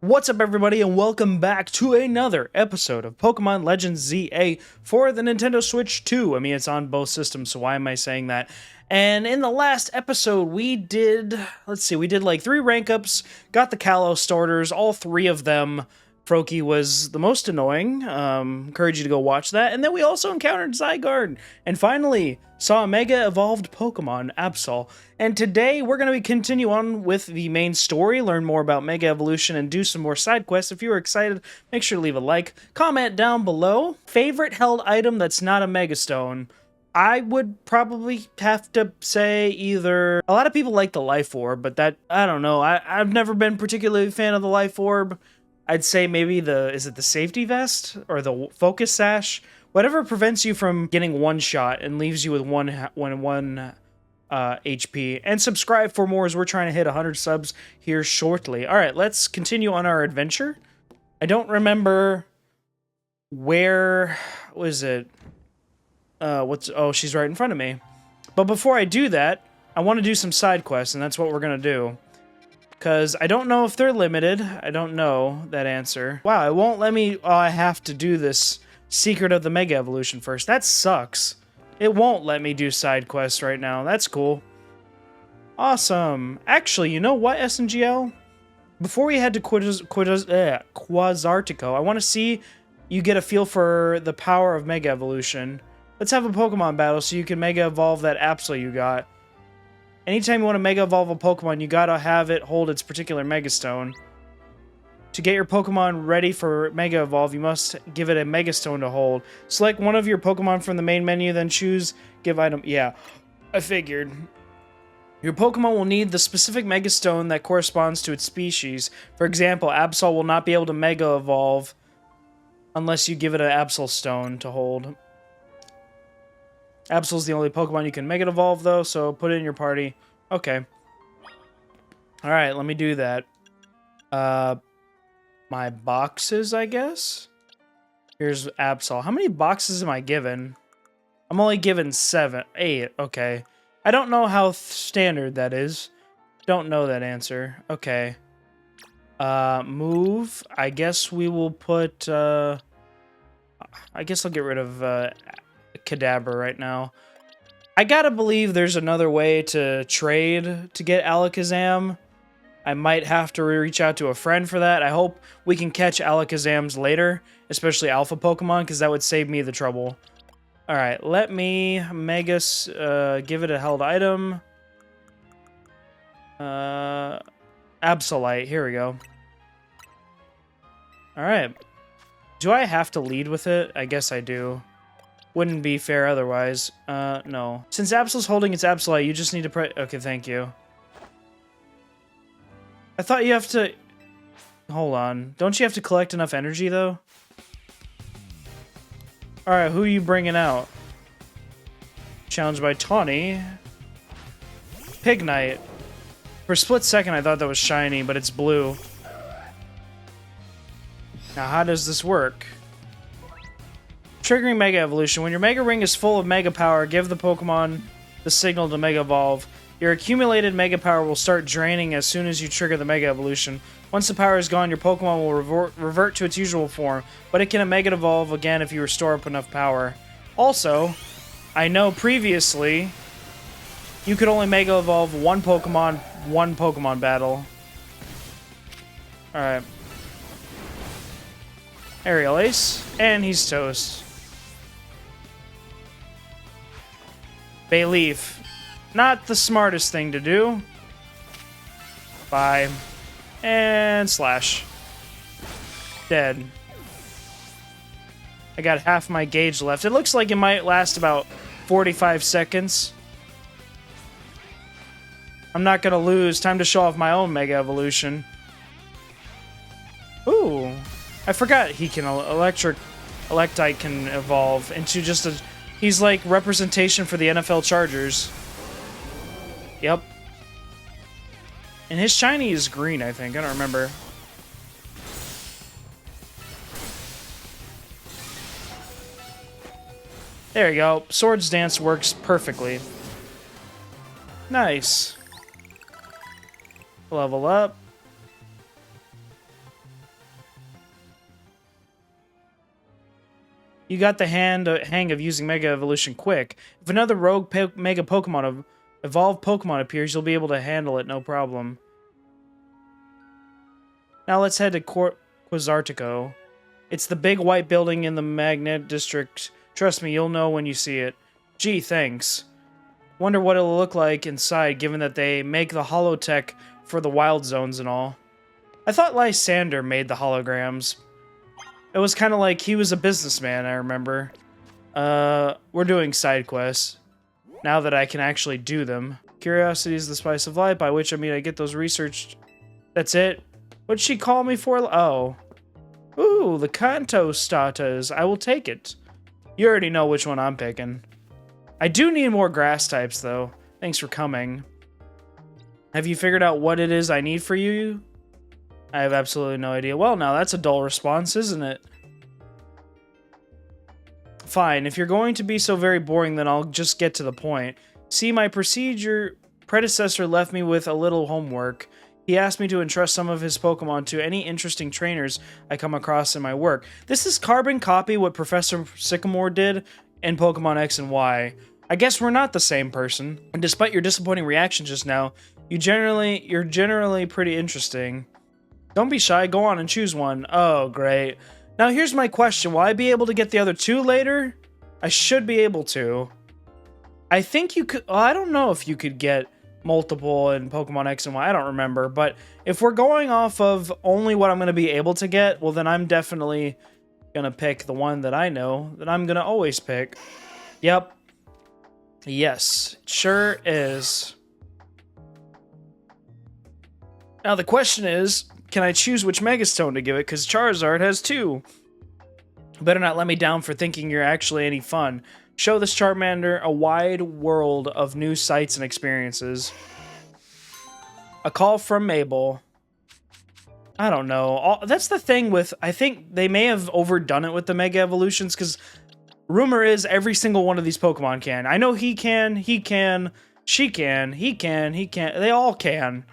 What's up, everybody, and welcome back to another episode of Pokémon Legends ZA for the Nintendo Switch 2. I mean, it's on both systems, so why am I saying that? And in the last episode, we did like 3 rank ups, got the Kalos starters, all 3 of them. Froakie was the most annoying. Encourage you to go watch that. And then we also encountered Zygarde, and finally saw a Mega Evolved Pokemon, Absol. And today we're going to continue on with the main story, learn more about Mega Evolution, and do some more side quests. If you are excited, make sure to leave a like. Comment down below. Favorite held item that's not a Mega Stone? I would probably have to say either... A lot of people like the Life Orb, but that... I don't know. I've never been particularly a fan of the Life Orb. I'd say maybe is it the safety vest or the focus sash? Whatever prevents you from getting one shot and leaves you with one HP. And subscribe for more as we're trying to hit 100 subs here shortly. All right, let's continue on our adventure. I don't remember where was it? Oh, she's right in front of me. But before I do that, I want to do some side quests, and that's what we're gonna do. Because I don't know if they're limited. I don't know that answer. Wow, it won't let me... Oh, I have to do this Secret of the Mega Evolution first. That sucks. It won't let me do side quests right now. That's cool. Awesome. Actually, you know what, SNGL? Before we head to Quasartico, I want to see you get a feel for the power of Mega Evolution. Let's have a Pokemon battle so you can Mega Evolve that Absol you got. Anytime you want to Mega Evolve a Pokemon, you gotta have it hold its particular Mega Stone. To get your Pokemon ready for Mega Evolve, you must give it a Mega Stone to hold. Select one of your Pokemon from the main menu, then choose Give Item. Yeah, I figured. Your Pokemon will need the specific Mega Stone that corresponds to its species. For example, Absol will not be able to Mega Evolve unless you give it an Absol Stone to hold. Absol's the only Pokemon you can Mega Evolve, though, so put it in your party. Okay. Alright, let me do that. My boxes, I guess? Here's Absol. How many boxes am I given? I'm only given 8. Okay. I don't know how standard that is. Don't know that answer. Okay. Move. I guess we will put, I guess I'll get rid of, Kadabra right now. I gotta believe there's another way to trade to get Alakazam. I might have to reach out to a friend for that. I hope we can catch Alakazams later, especially Alpha Pokemon, because that would save me the trouble. Alright, let me give it a held item. Absolite, here we go. Alright. Do I have to lead with it? I guess I do. Wouldn't be fair otherwise. No. Since Absol's holding its Absolite, you just need to okay, thank you. I thought you have to... Hold on. Don't you have to collect enough energy, though? Alright, who are you bringing out? Challenged by Tawny. Pignite. For a split second, I thought that was shiny, but it's blue. Now, how does this work? Triggering Mega Evolution. When your Mega Ring is full of Mega Power, give the Pokemon the signal to Mega Evolve. Your accumulated Mega Power will start draining as soon as you trigger the Mega Evolution. Once the power is gone, your Pokemon will revert to its usual form, but it can Mega Evolve again if you restore up enough power. Also, I know previously, you could only Mega Evolve one Pokemon battle. Alright. Aerial Ace, and he's toast. Bayleaf. Not the smartest thing to do. Bye. And slash. Dead. I got half my gauge left. It looks like it might last about 45 seconds. I'm not gonna lose. Time to show off my own Mega Evolution. Ooh. I forgot he can Electite can evolve into just a... He's like representation for the NFL Chargers. Yep. And his shiny is green, I think. I don't remember. There you go. Swords Dance works perfectly. Nice. Level up. You got the hang of using Mega Evolution quick. If another rogue Mega Pokemon evolved Pokemon appears, you'll be able to handle it no problem. Now let's head to Quasartico. It's the big white building in the Magnet District. Trust me, you'll know when you see it. Gee, thanks. Wonder what it'll look like inside, given that they make the holotech for the wild zones and all. I thought Lysander made the holograms. It was kind of like he was a businessman, I remember. We're doing side quests. Now that I can actually do them. Curiosity is the spice of life, by which I mean I get those researched. That's it? What'd she call me for? Oh. Ooh, the Kanto status. I will take it. You already know which one I'm picking. I do need more grass types, though. Thanks for coming. Have you figured out what it is I need for you? I have absolutely no idea. Well, now that's a dull response, isn't it? Fine, if you're going to be so very boring, then I'll just get to the point. See, my predecessor left me with a little homework. He asked me to entrust some of his Pokemon to any interesting trainers I come across in my work. This is carbon copy what Professor Sycamore did in Pokemon X and Y. I guess we're not the same person. And despite your disappointing reaction just now, you're generally pretty interesting. Don't be shy, go on and choose one. Oh, great. Now here's my question. Will I be able to get the other two later? I should be able to. I think you could... Well, I don't know if you could get multiple in Pokemon X and Y. I don't remember. But if we're going off of only what I'm going to be able to get, well, then I'm definitely going to pick the one that I know that I'm going to always pick. Yep. Yes, it sure is. Now the question is, can I choose which Megastone to give it? Because Charizard has two. Better not let me down for thinking you're actually any fun. Show this Charmander a wide world of new sights and experiences. A call from Mabel. I don't know. That's the thing with... I think they may have overdone it with the Mega Evolutions, because rumor is every single one of these Pokemon can. I know he can, she can, he can. They all can.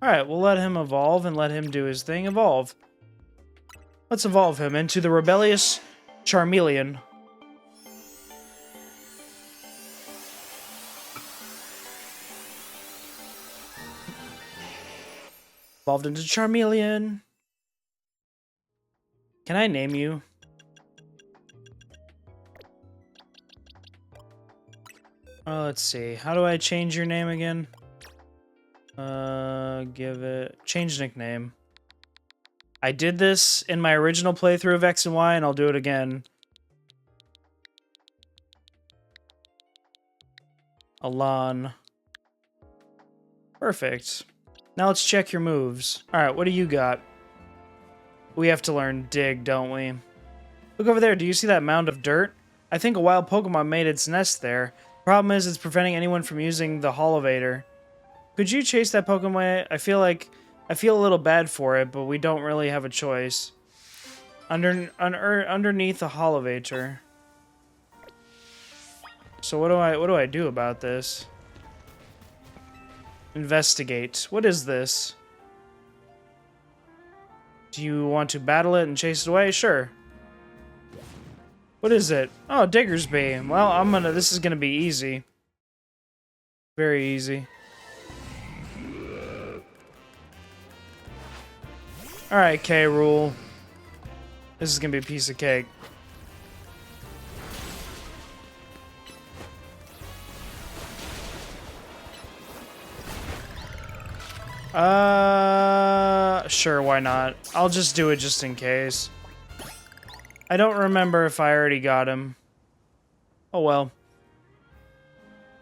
Alright, we'll let him evolve and let him do his thing. Evolve. Let's evolve him into the rebellious Charmeleon. Evolved into Charmeleon. Can I name you? Let's see. How do I change your name again? Change nickname. I did this in my original playthrough of X and Y, and I'll do it again. Alon. Perfect. Now let's check your moves. Alright, what do you got? We have to learn Dig, don't we? Look over there, do you see that mound of dirt? I think a wild Pokemon made its nest there. Problem is, it's preventing anyone from using the Holovator. Could you chase that Pokemon? I feel a little bad for it, but we don't really have a choice. Underneath the Holovator. So what do I do about this? Investigate. What is this? Do you want to battle it and chase it away? Sure. What is it? Oh, Diggersby. Well, this is gonna be easy. Very easy. Alright, K-Rool. This is gonna be a piece of cake. Sure, why not? I'll just do it just in case. I don't remember if I already got him. Oh well.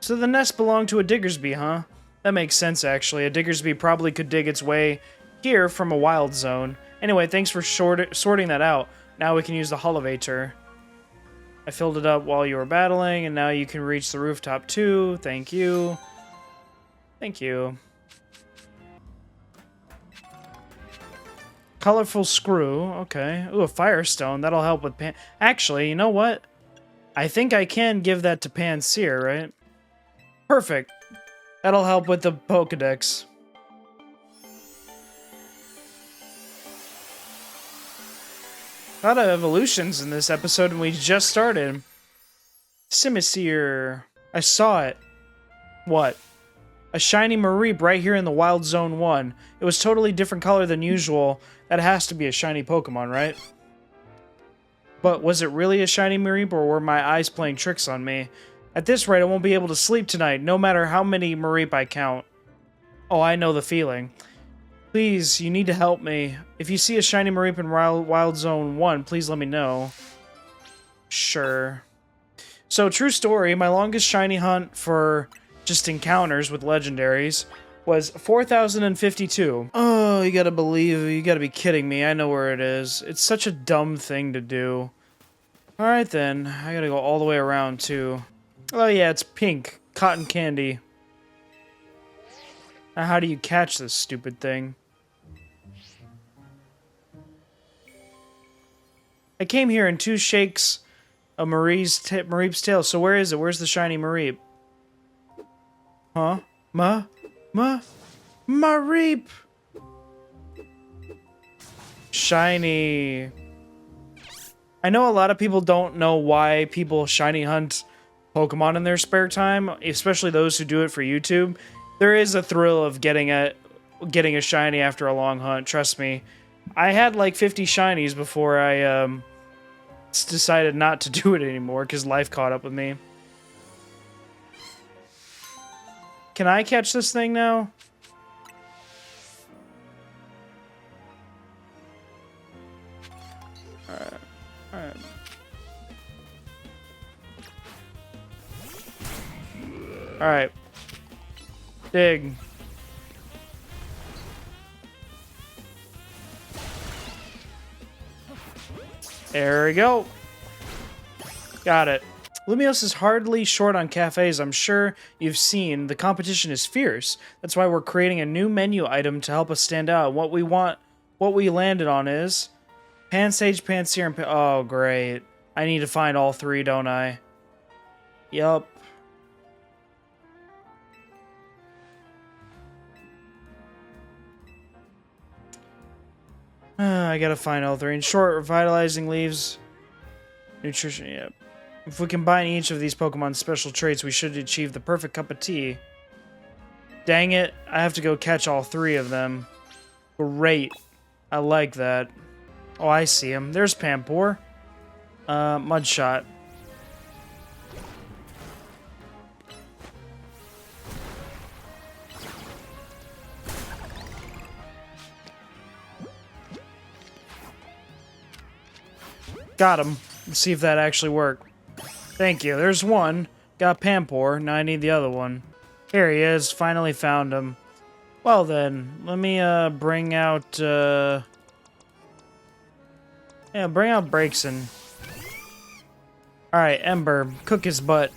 So the nest belonged to a Diggersby, huh? That makes sense, actually. A Diggersby probably could dig its way here from a wild zone. Anyway, thanks for sorting that out. Now we can use the Holovator. I filled it up while you were battling, and now you can reach the rooftop too. Thank you. Thank you. Colorful screw. Okay. Ooh, a Firestone. That'll help with Pan... Actually, you know what? I think I can give that to Pansear, right? Perfect. That'll help with the Pokedex. A lot of evolutions in this episode, and we just started. Simisear. I saw it. What? A shiny Mareep right here in the Wild Zone 1. It was totally different color than usual. That has to be a shiny Pokemon, right? But was it really a shiny Mareep, or were my eyes playing tricks on me? At this rate, I won't be able to sleep tonight, no matter how many Mareep I count. Oh, I know the feeling. Please, you need to help me. If you see a shiny Mareep in Wild Zone 1, please let me know. Sure. So, true story, my longest shiny hunt for just encounters with legendaries was 4,052. Oh, you gotta be kidding me. I know where it is. It's such a dumb thing to do. Alright then, I gotta go all the way around too. Oh yeah, it's pink. Cotton candy. Now how do you catch this stupid thing? I came here in 2 shakes of Mareep's tail, so where is it? Where's the shiny Mareep? Huh? Mareep! Shiny. I know a lot of people don't know why people shiny hunt Pokemon in their spare time, especially those who do it for YouTube. There is a thrill of getting a shiny after a long hunt, trust me. I had like 50 shinies before I decided not to do it anymore because life caught up with me. Can I catch this thing now? Alright. Alright. Dig. There we go. Got it. Lumios is hardly short on cafes, I'm sure you've seen. The competition is fierce. That's why we're creating a new menu item to help us stand out. What we landed on is Pansage, Pansear, and oh, great. I need to find all 3, don't I? Yup. I gotta find all 3. In short, revitalizing leaves. Nutrition, yep. If we combine each of these Pokemon's special traits, we should achieve the perfect cup of tea. Dang it, I have to go catch all 3 of them. Great. I like that. Oh, I see him. There's Pampor. Mudshot. Got him. Let's see if that actually worked. Thank you. There's one. Got Pampor. Now I need the other one. Here he is. Finally found him. Well then, let me bring out bring out Braixen. Alright, Ember. Cook his butt.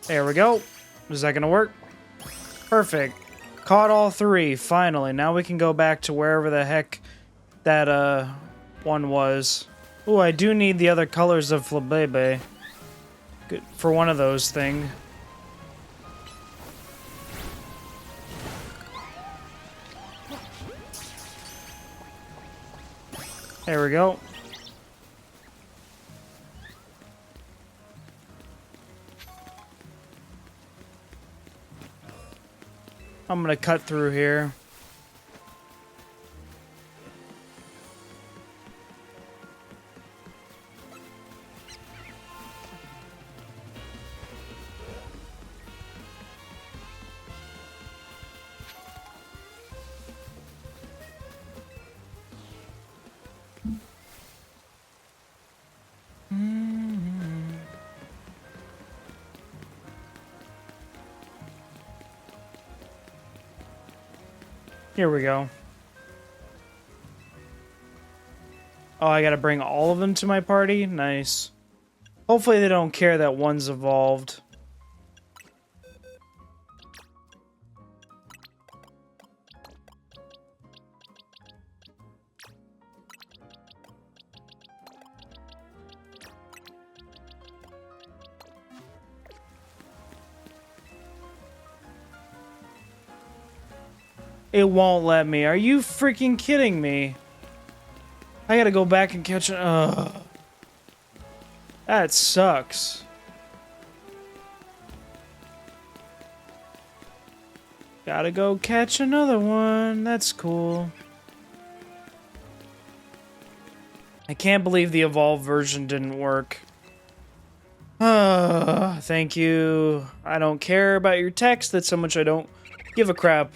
There we go. Is that gonna work? Perfect. Caught all 3, finally. Now we can go back to wherever the heck that one was. Ooh, I do need the other colors of Flabebe. Good for one of those things. There we go. I'm gonna cut through here. Here we go. Oh, I gotta bring all of them to my party? Nice. Hopefully they don't care that one's evolved. It won't let me. Are you freaking kidding me? I gotta go back and catch it. Ugh. That sucks. Gotta go catch another one. That's cool. I can't believe the evolved version didn't work. Thank you. I don't care about your text. That's so much I don't give a crap.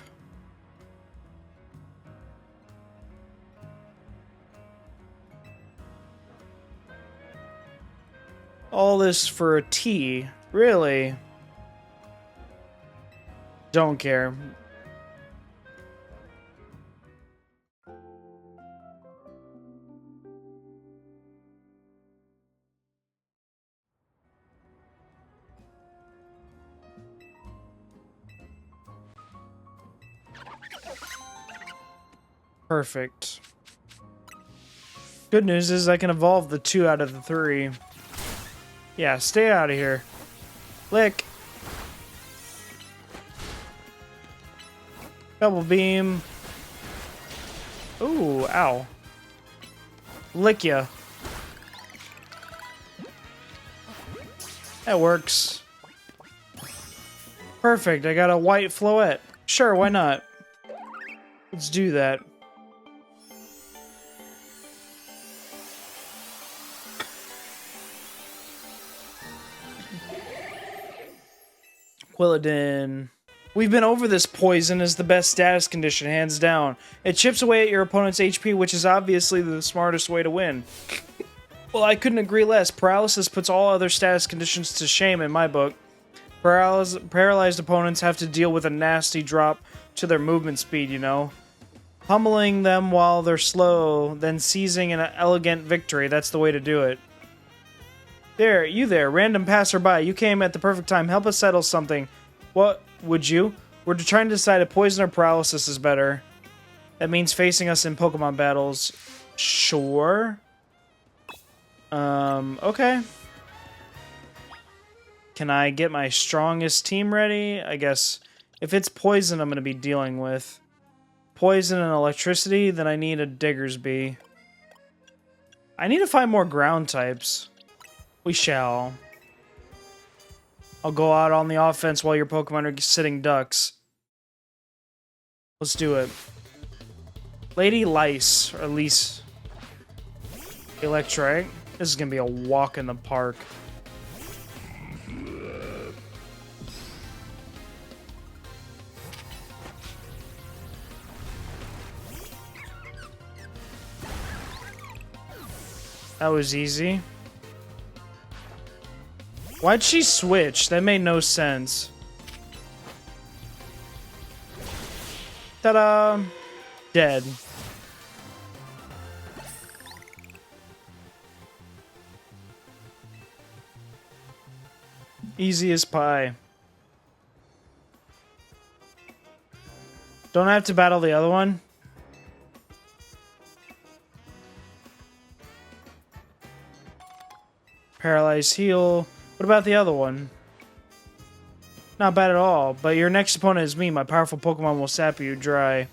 All this for a T. Really? Don't care. Perfect. Good news is I can evolve the 2 out of the 3. Yeah, stay out of here. Lick. Double beam. Ooh, ow. Lick ya. That works. Perfect, I got a white floette. Sure, why not? Let's do that. Quilladin. We've been over this. Poison is the best status condition, hands down. It chips away at your opponent's HP, which is obviously the smartest way to win. Well, I couldn't agree less. Paralysis puts all other status conditions to shame in my book. Paralyzed opponents have to deal with a nasty drop to their movement speed, you know. Pummeling them while they're slow, then seizing an elegant victory. That's the way to do it. There, you there, random passerby. You came at the perfect time. Help us settle something. What would you? We're trying to decide if poison or paralysis is better. That means facing us in Pokemon battles. Sure. Okay. Can I get my strongest team ready? I guess if it's poison I'm going to be dealing with. Poison and electricity, then I need a Diggersby. I need to find more ground types. We shall. I'll go out on the offense while your Pokemon are sitting ducks. Let's do it. Lady Lice, or at least Electric. This is gonna be a walk in the park. That was easy. Why'd she switch? That made no sense. Ta-da! Dead. Easy as pie. Don't I have to battle the other one? Paralyze heal. What about the other one? Not bad at all, but your next opponent is me. My powerful Pokemon will sap you dry.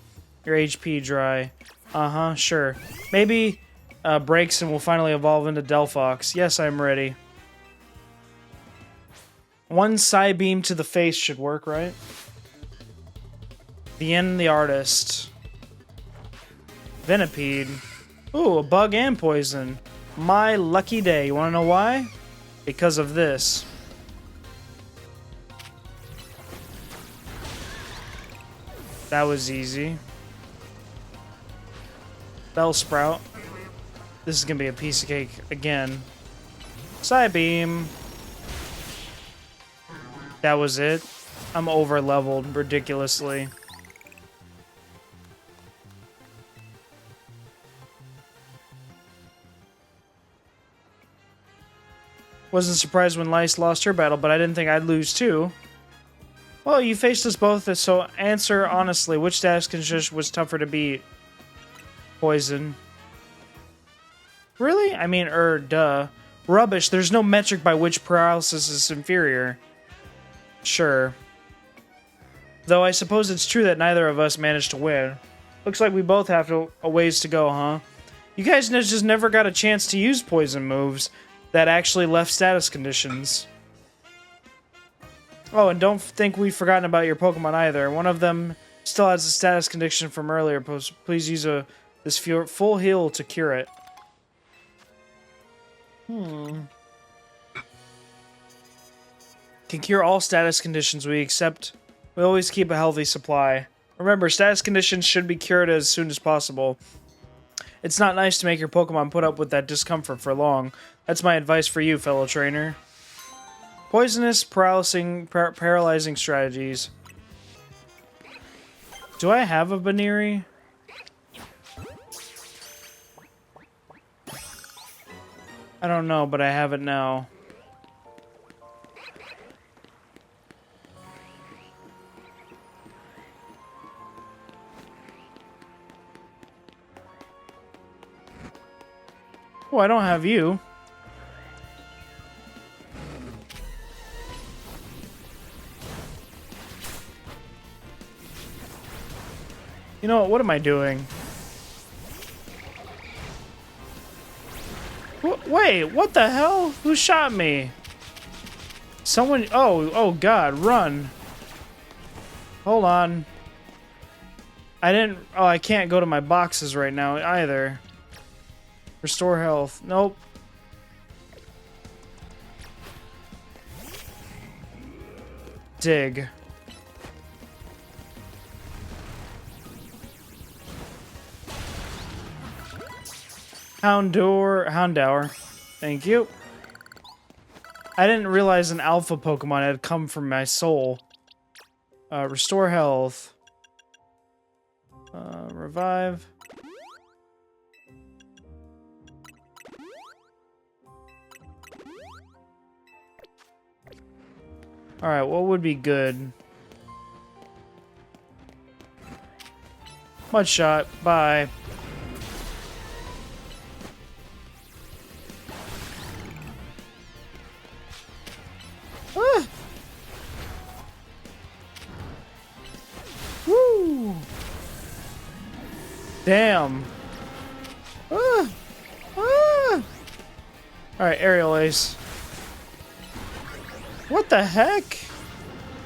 Your HP dry. Uh-huh, sure. Maybe Braixen will finally evolve into Delphox. Yes, I'm ready. One Psybeam to the face should work, right? The End the Artist. Venipede. Ooh, a bug and poison. My lucky day. You wanna know why? Because of this. That was easy. Bellsprout. This is gonna be a piece of cake again. Psybeam. That was it. I'm over leveled ridiculously. Wasn't surprised when Lice lost her battle, but I didn't think I'd lose too. Well, you faced us both, so answer honestly. Which status condition was tougher to beat? Poison. Really? I mean, duh. Rubbish. There's no metric by which paralysis is inferior. Sure. Though I suppose it's true that neither of us managed to win. Looks like we both have a ways to go, huh? You guys just never got a chance to use poison moves that actually left status conditions. Oh, and don't think we've forgotten about your Pokemon either. One of them still has a status condition from earlier. Please use this full heal to cure it. Can cure all status conditions we accept. We always keep a healthy supply. Remember, status conditions should be cured as soon as possible. It's not nice to make your Pokemon put up with that discomfort for long. That's my advice for you, fellow trainer. Poisonous, paralyzing strategies. Do I have a Baneri? I don't know, but I have it now. Oh, I don't have you. You know what? What am I doing? Wait, what the hell? Who shot me? Someone... Oh God, run. Hold on. I didn't... Oh, I can't go to my boxes right now either. Restore health. Nope. Dig. Houndour. Thank you. I didn't realize an alpha Pokemon had come from my soul. Restore health. Revive. Alright, what would be good? Mud shot. Bye. Ah. Woo. Damn. Ah. Ah. Alright, Aerial Ace. What the heck?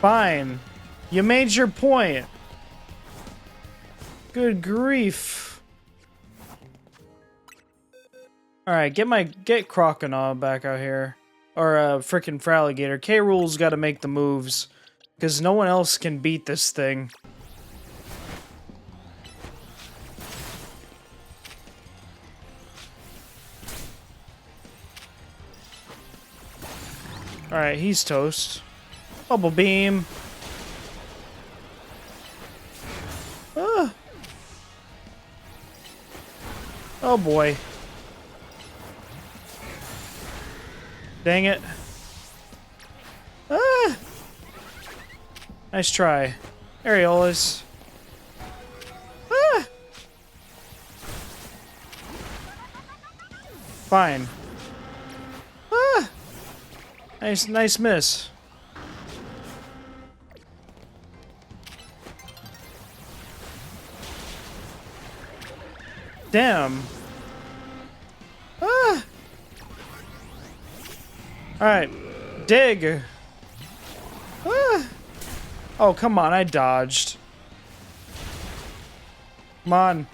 Fine. You made your point. Good grief. Alright, get Croconaw back out here. Or frickin' Fraligator. K-Rool's gotta make the moves. Because no one else can beat this thing. Alright, he's toast. Bubble Beam. Ah. Oh boy. Dang it. Ah. Nice try. Areolas. Ah. Fine. Ah. Nice miss. Damn. Ah. Alright. Dig. Ah. Oh, come on. I dodged. Come on.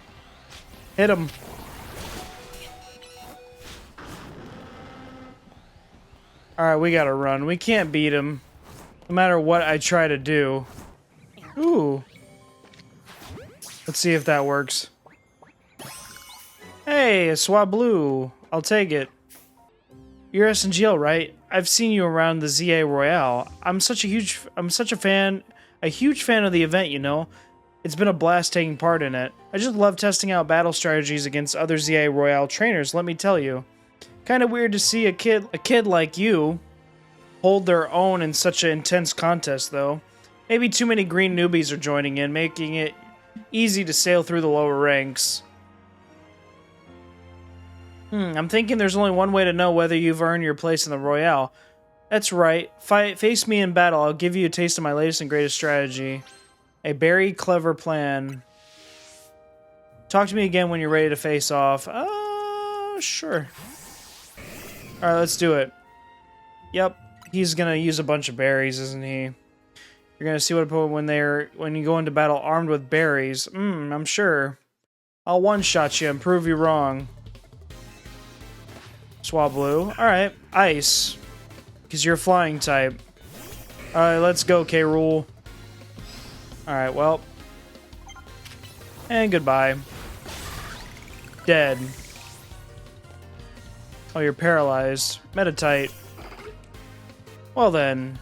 Hit him. Alright, we gotta run. We can't beat him. No matter what I try to do. Ooh. Let's see if that works. Hey, a Swablu. I'll take it. You're SNGL, right? I've seen you around the ZA Royale. I'm such a huge fan of the event, you know. It's been a blast taking part in it. I just love testing out battle strategies against other ZA Royale trainers, let me tell you. Kind of weird to see a kid like you hold their own in such an intense contest, though. Maybe too many green newbies are joining in, making it easy to sail through the lower ranks. I'm thinking there's only one way to know whether you've earned your place in the Royale. That's right. Face me in battle. I'll give you a taste of my latest and greatest strategy. A very clever plan. Talk to me again when you're ready to face off. Sure. Alright, let's do it. Yep, he's gonna use a bunch of berries, isn't he? You're gonna see what when you go into battle armed with berries. I'm sure. I'll one-shot you and prove you wrong. Swablu. Alright, ice. Because you're a flying type. Alright, let's go, K-Rool. Alright, well. And goodbye. Dead. Oh, you're paralyzed. Metatite. Well then.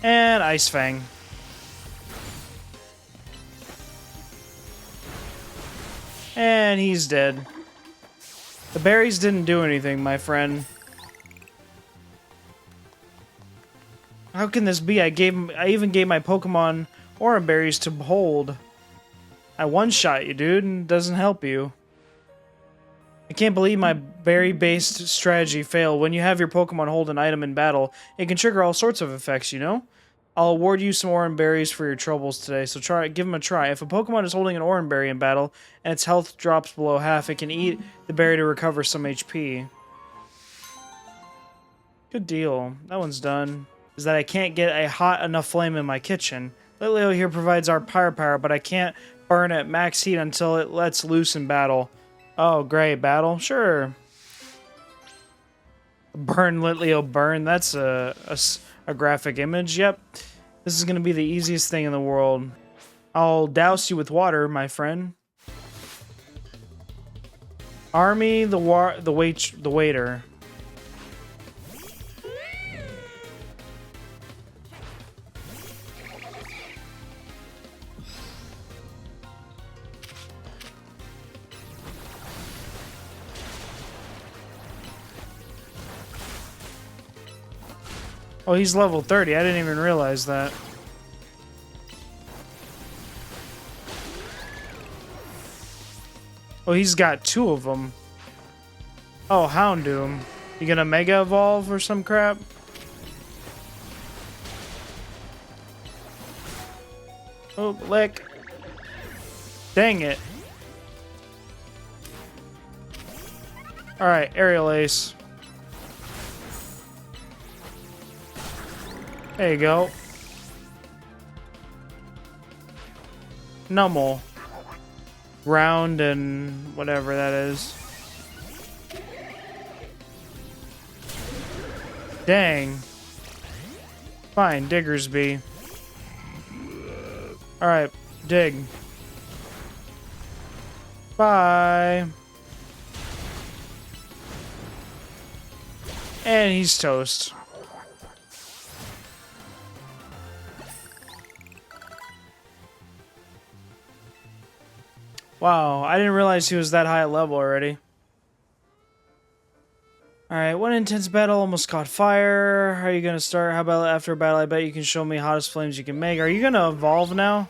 And Ice Fang. And he's dead. The berries didn't do anything, my friend. How can this be? I even gave my Pokemon Oran berries to hold. I one-shot you, dude, and it doesn't help you. I can't believe my berry-based strategy failed. When you have your Pokemon hold an item in battle, it can trigger all sorts of effects, you know? I'll award you some Oran berries for your troubles today, so give them a try. If a Pokemon is holding an Oran berry in battle, and its health drops below half, it can eat the berry to recover some HP. Good deal. That one's done. Is that I can't get a hot enough flame in my kitchen. Litleo here provides our Pyre Power, but I can't burn at max heat until it lets loose in battle. Oh, great. Battle? Sure. Burn, Litleo, burn. That's a graphic image. Yep. This is going to be the easiest thing in the world. I'll douse you with water, my friend. Army the waiter. Oh, he's level 30. I didn't even realize that. Oh, he's got 2 of them. Oh, Houndoom. You gonna Mega Evolve or some crap? Oh, lick. Dang it. Alright, Aerial Ace. There you go. Numble. Round and whatever that is. Dang. Fine, Diggersby. Alright, dig. Bye. And he's toast. Wow, I didn't realize he was that high at level already. Alright, one intense battle almost caught fire. How are you gonna start? How about after a battle? I bet you can show me hottest flames you can make. Are you gonna evolve now?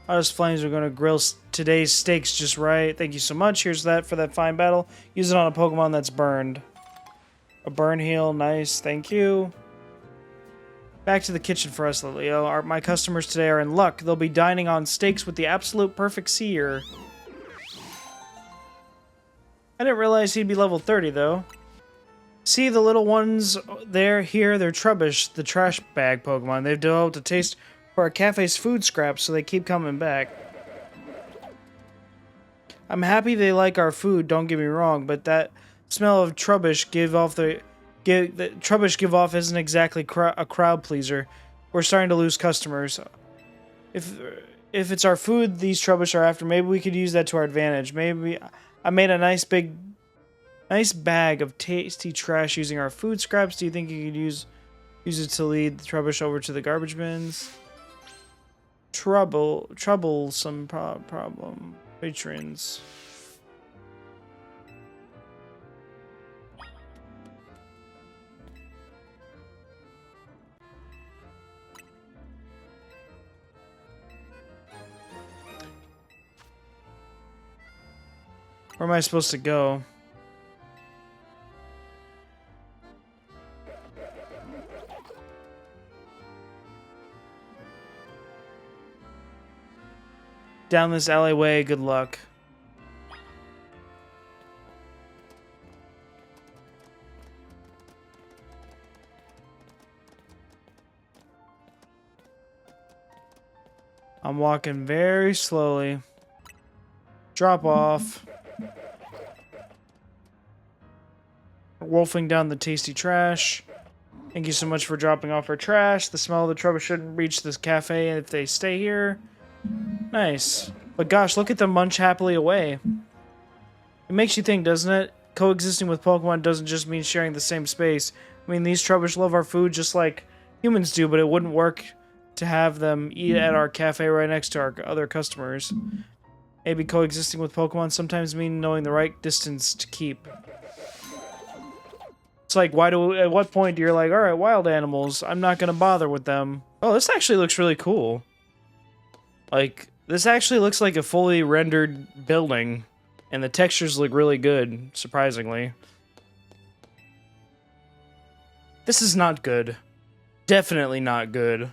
Hottest flames are gonna grill today's steaks just right. Thank you so much. Here's that for that fine battle. Use it on a Pokemon that's burned. A burn heal, nice. Thank you. Back to the kitchen for us, Litleo. My customers today are in luck. They'll be dining on steaks with the absolute perfect seer. I didn't realize he'd be level 30, though. See the little ones here? They're Trubbish, the trash bag Pokemon. They've developed a taste for our cafe's food scraps, so they keep coming back. I'm happy they like our food, don't get me wrong, but that smell of Trubbish give off isn't exactly a crowd pleaser. We're starting to lose customers. If it's our food these Trubbish are after, maybe we could use that to our advantage. Maybe I made a nice bag of tasty trash using our food scraps. Do you think you could use it to lead the Trubbish over to the garbage bins? Troublesome problem. Patrons. Where am I supposed to go? down this alleyway. Good luck. I'm walking very slowly. Drop off. Wolfing down the tasty trash. Thank you so much for dropping off our trash. The smell of the trouble shouldn't reach this cafe if they stay here. Nice. But gosh, look at them munch happily away. It makes you think, doesn't it? Coexisting with Pokemon doesn't just mean sharing the same space. I mean, these Trubbish love our food just like humans do, but it wouldn't work to have them eat at our cafe right next to our other customers. Maybe coexisting with Pokemon sometimes mean knowing the right distance to keep. It's like, at what point you're like, alright, wild animals, I'm not gonna bother with them. Oh, this actually looks really cool. Like, this actually looks like a fully rendered building, and the textures look really good, surprisingly. This is not good. Definitely not good.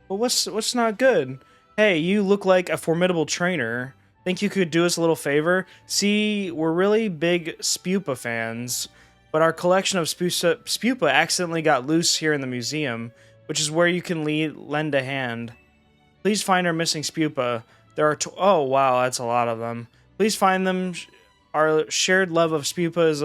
Well, what's not good? Hey, you look like a formidable trainer. Think you could do us a little favor? See, we're really big Spupa fans, but our collection of Spupa accidentally got loose here in the museum, which is where you can lend a hand. Please find our missing Spupa. There are oh wow, that's a lot of them. Please find them. Our shared love of Spupa is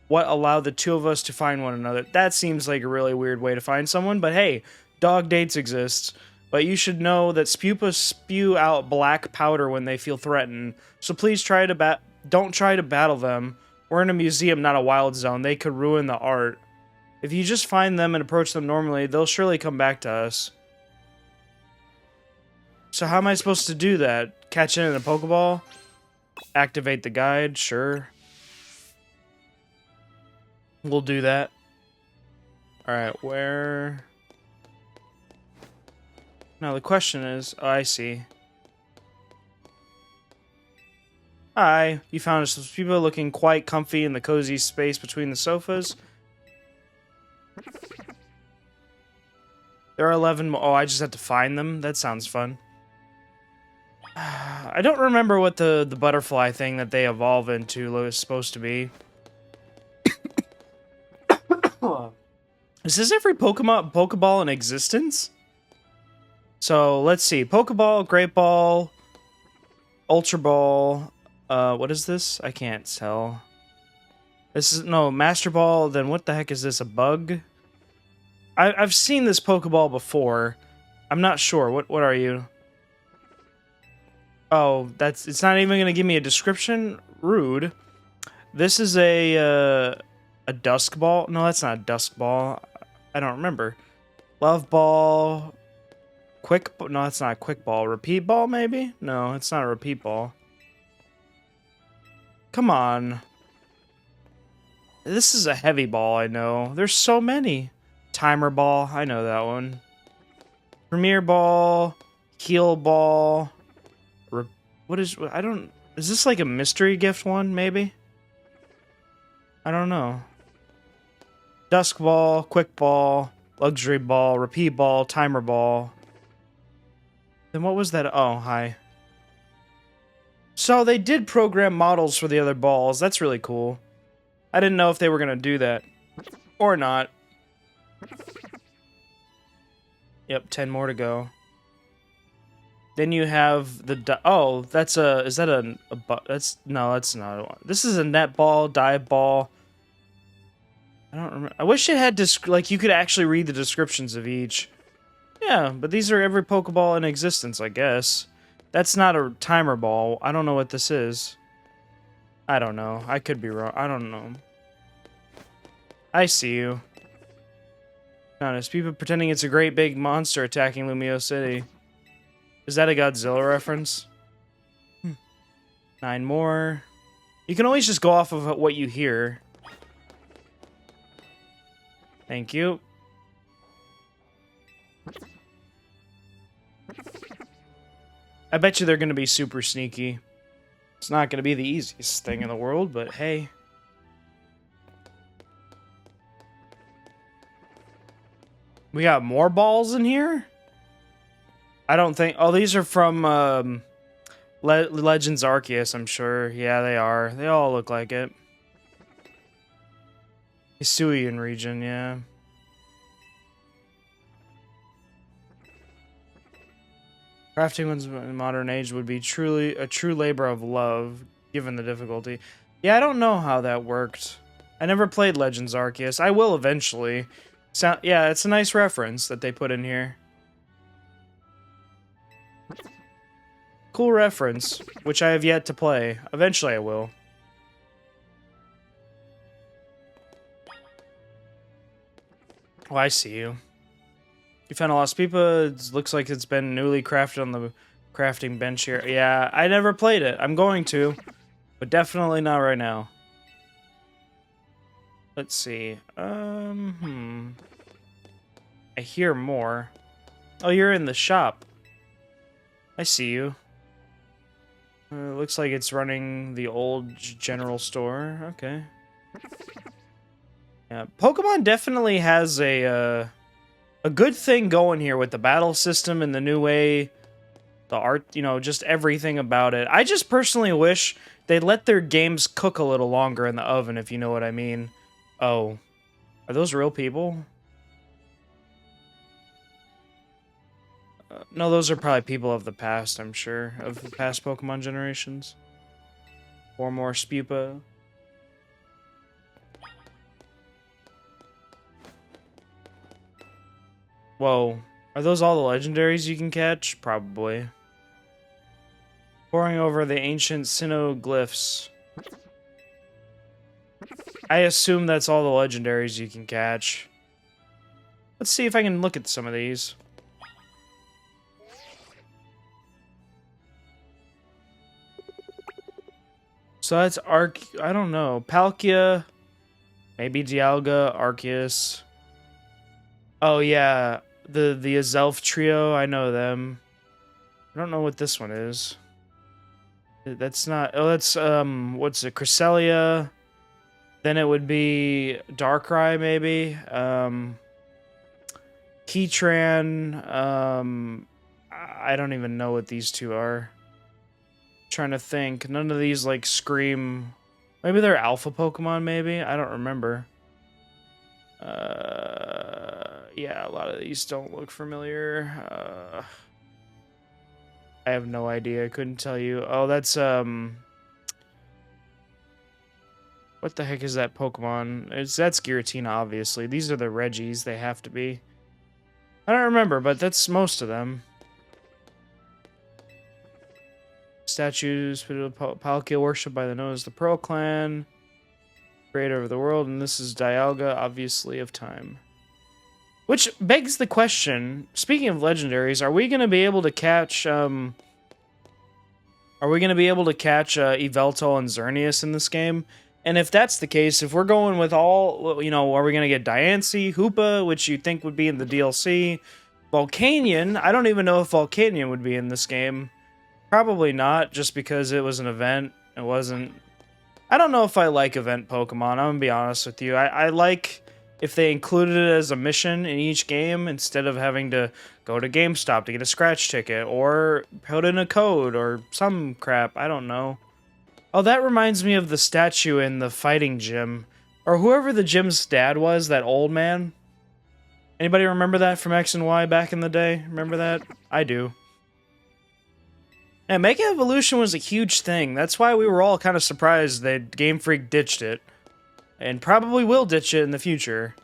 what allowed the two of us to find one another. That seems like a really weird way to find someone, but hey, dog dates exist. But you should know that Spupa spew out black powder when they feel threatened, so please don't try to battle them. We're in a museum, not a wild zone. They could ruin the art. If you just find them and approach them normally, they'll surely come back to us. So how am I supposed to do that? Catch it in a Pokeball? Activate the guide? Sure. We'll do that. Alright, where... Now the question is... Oh, I see. Hi, you found some people looking quite comfy in the cozy space between the sofas. There are 11 more. Oh, I just have to find them? That sounds fun. I don't remember what the butterfly thing that they evolve into was supposed to be. Is this every Pokeball in existence? So, let's see. Pokeball, Great Ball, Ultra Ball. What is this? I can't tell. This is, no, Master Ball. Then what the heck is this? A bug? I've seen this Pokeball before. I'm not sure. What are you? Oh, it's not even gonna give me a description? Rude. This is a Dusk Ball. No, that's not a Dusk Ball. I don't remember. Love Ball. No, that's not a Quick Ball. Repeat Ball, maybe? No, it's not a Repeat Ball. Come on. This is a Heavy Ball, I know. There's so many. Timer Ball, I know that one. Premier Ball. Heal Ball. Is this like a mystery gift one, maybe? I don't know. Dusk Ball, Quick Ball, Luxury Ball, Repeat Ball, Timer Ball. Then what was that? Oh, hi. So they did program models for the other balls. That's really cool. I didn't know if they were going to do that. Or not. Yep, 10 more to go. Then you have the... Oh, that's a... Is that a... No, that's not one. This is a net ball, dive ball. I don't remember. I wish it had... Like, you could actually read the descriptions of each. Yeah, but these are every Pokeball in existence, I guess. That's not a timer ball. I don't know what this is. I don't know. I could be wrong. I don't know. I see you. Honest, people pretending it's a great big monster attacking Lumio City. Is that a Godzilla reference? 9 more. You can always just go off of what you hear. Thank you. I bet you they're going to be super sneaky. It's not going to be the easiest thing in the world, but hey. We got more balls in here? I don't think... Oh, these are from Legends Arceus, I'm sure. Yeah, they are. They all look like it. Hisuian region, yeah. Crafting ones in modern age would be truly a true labor of love, given the difficulty. Yeah, I don't know how that worked. I never played Legends Arceus. I will eventually. Yeah, it's a nice reference that they put in here. Cool reference, which I have yet to play. Eventually I will. Oh, I see you. You found a lost pipa. It looks like it's been newly crafted on the crafting bench here. Yeah, I never played it. I'm going to, but definitely not right now. Let's see. I hear more. Oh, you're in the shop. I see you. Looks like it's running the old general store. Okay. Yeah, Pokemon definitely has a good thing going here with the battle system and the new way, the art, you know, just everything about it. I just personally wish they let their games cook a little longer in the oven, if you know what I mean. Oh, are those real people? No, those are probably people of the past, I'm sure, of the past Pokemon generations. 4 more Spupa. Whoa. Are those all the legendaries you can catch? Probably. Poring over the ancient Sinoglyphs. I assume that's all the legendaries you can catch. Let's see if I can look at some of these. So that's I don't know. Palkia. Maybe Dialga, Arceus. Oh yeah. The Azelf trio, I know them. I don't know what this one is. That's not... Oh, that's, what's it? Cresselia. Then it would be Darkrai, maybe. Keytran. I don't even know what these two are. Trying to think. None of these, like, scream... Maybe they're alpha Pokemon, maybe? I don't remember. Yeah, a lot of these don't look familiar. I have no idea. I couldn't tell you. Oh, that's, what the heck is that Pokemon? That's Giratina, obviously. These are the Reggies. They have to be. I don't remember, but that's most of them. Statues, Palkia worshipped by the known as the Pearl Clan. Creator of the world, and this is Dialga, obviously, of time. Which begs the question, speaking of legendaries, are we going to be able to catch, Yveltal and Xerneas in this game? And if that's the case, if we're going with all, you know, are we going to get Diancie, Hoopa, which you think would be in the DLC? Volcanion, I don't even know if Volcanion would be in this game. Probably not, just because it was an event. It wasn't... I don't know if I like event Pokemon, I'm gonna be honest with you. I like if they included it as a mission in each game instead of having to go to GameStop to get a scratch ticket or put in a code or some crap, I don't know. Oh, that reminds me of the statue in the fighting gym. Or whoever the gym's dad was, that old man. Anybody remember that from X and Y back in the day? Remember that? I do. And Mega Evolution was a huge thing. That's why we were all kind of surprised that Game Freak ditched it. And probably will ditch it in the future.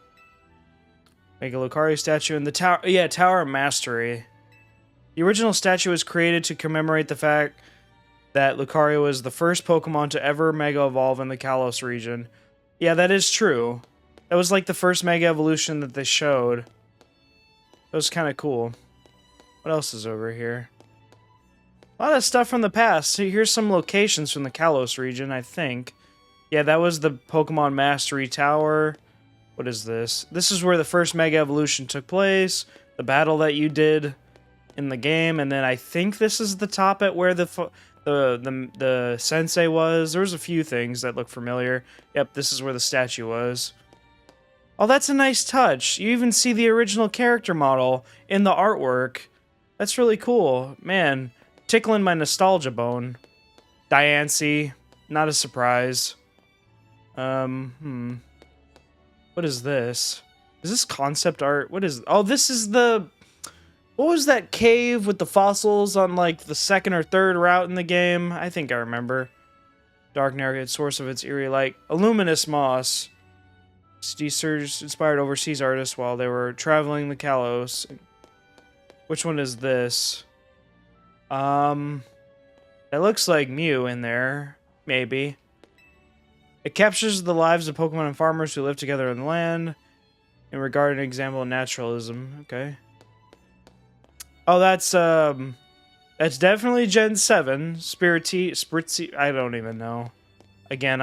Mega Lucario statue in the tower. Yeah, Tower of Mastery. The original statue was created to commemorate the fact that Lucario was the first Pokemon to ever Mega Evolve in the Kalos region. Yeah, that is true. That was like the first Mega Evolution that they showed. That was kind of cool. What else is over here? A lot of stuff from the past. So here's some locations from the Kalos region, I think. Yeah, that was the Pokemon Mastery Tower. What is this? This is where the first Mega Evolution took place. The battle that you did in the game. And then I think this is the top at where the sensei was. There was a few things that look familiar. Yep, this is where the statue was. Oh, that's a nice touch. You even see the original character model in the artwork. That's really cool. Man, tickling my nostalgia bone. Diancie, not a surprise. What is this? Is this concept art? What is... Oh, this is the... What was that cave with the fossils on, like, the second or third route in the game? I think I remember. Dark narrative, source of its eerie light. A luminous moss. Surge inspired overseas artists while they were traveling the Kalos. Which one is this? It looks like Mew in there. Maybe. It captures the lives of Pokemon and farmers who live together on the land. In regard an example of naturalism. Okay. Oh, that's definitely Gen 7. Spritzy, I don't even know. Again,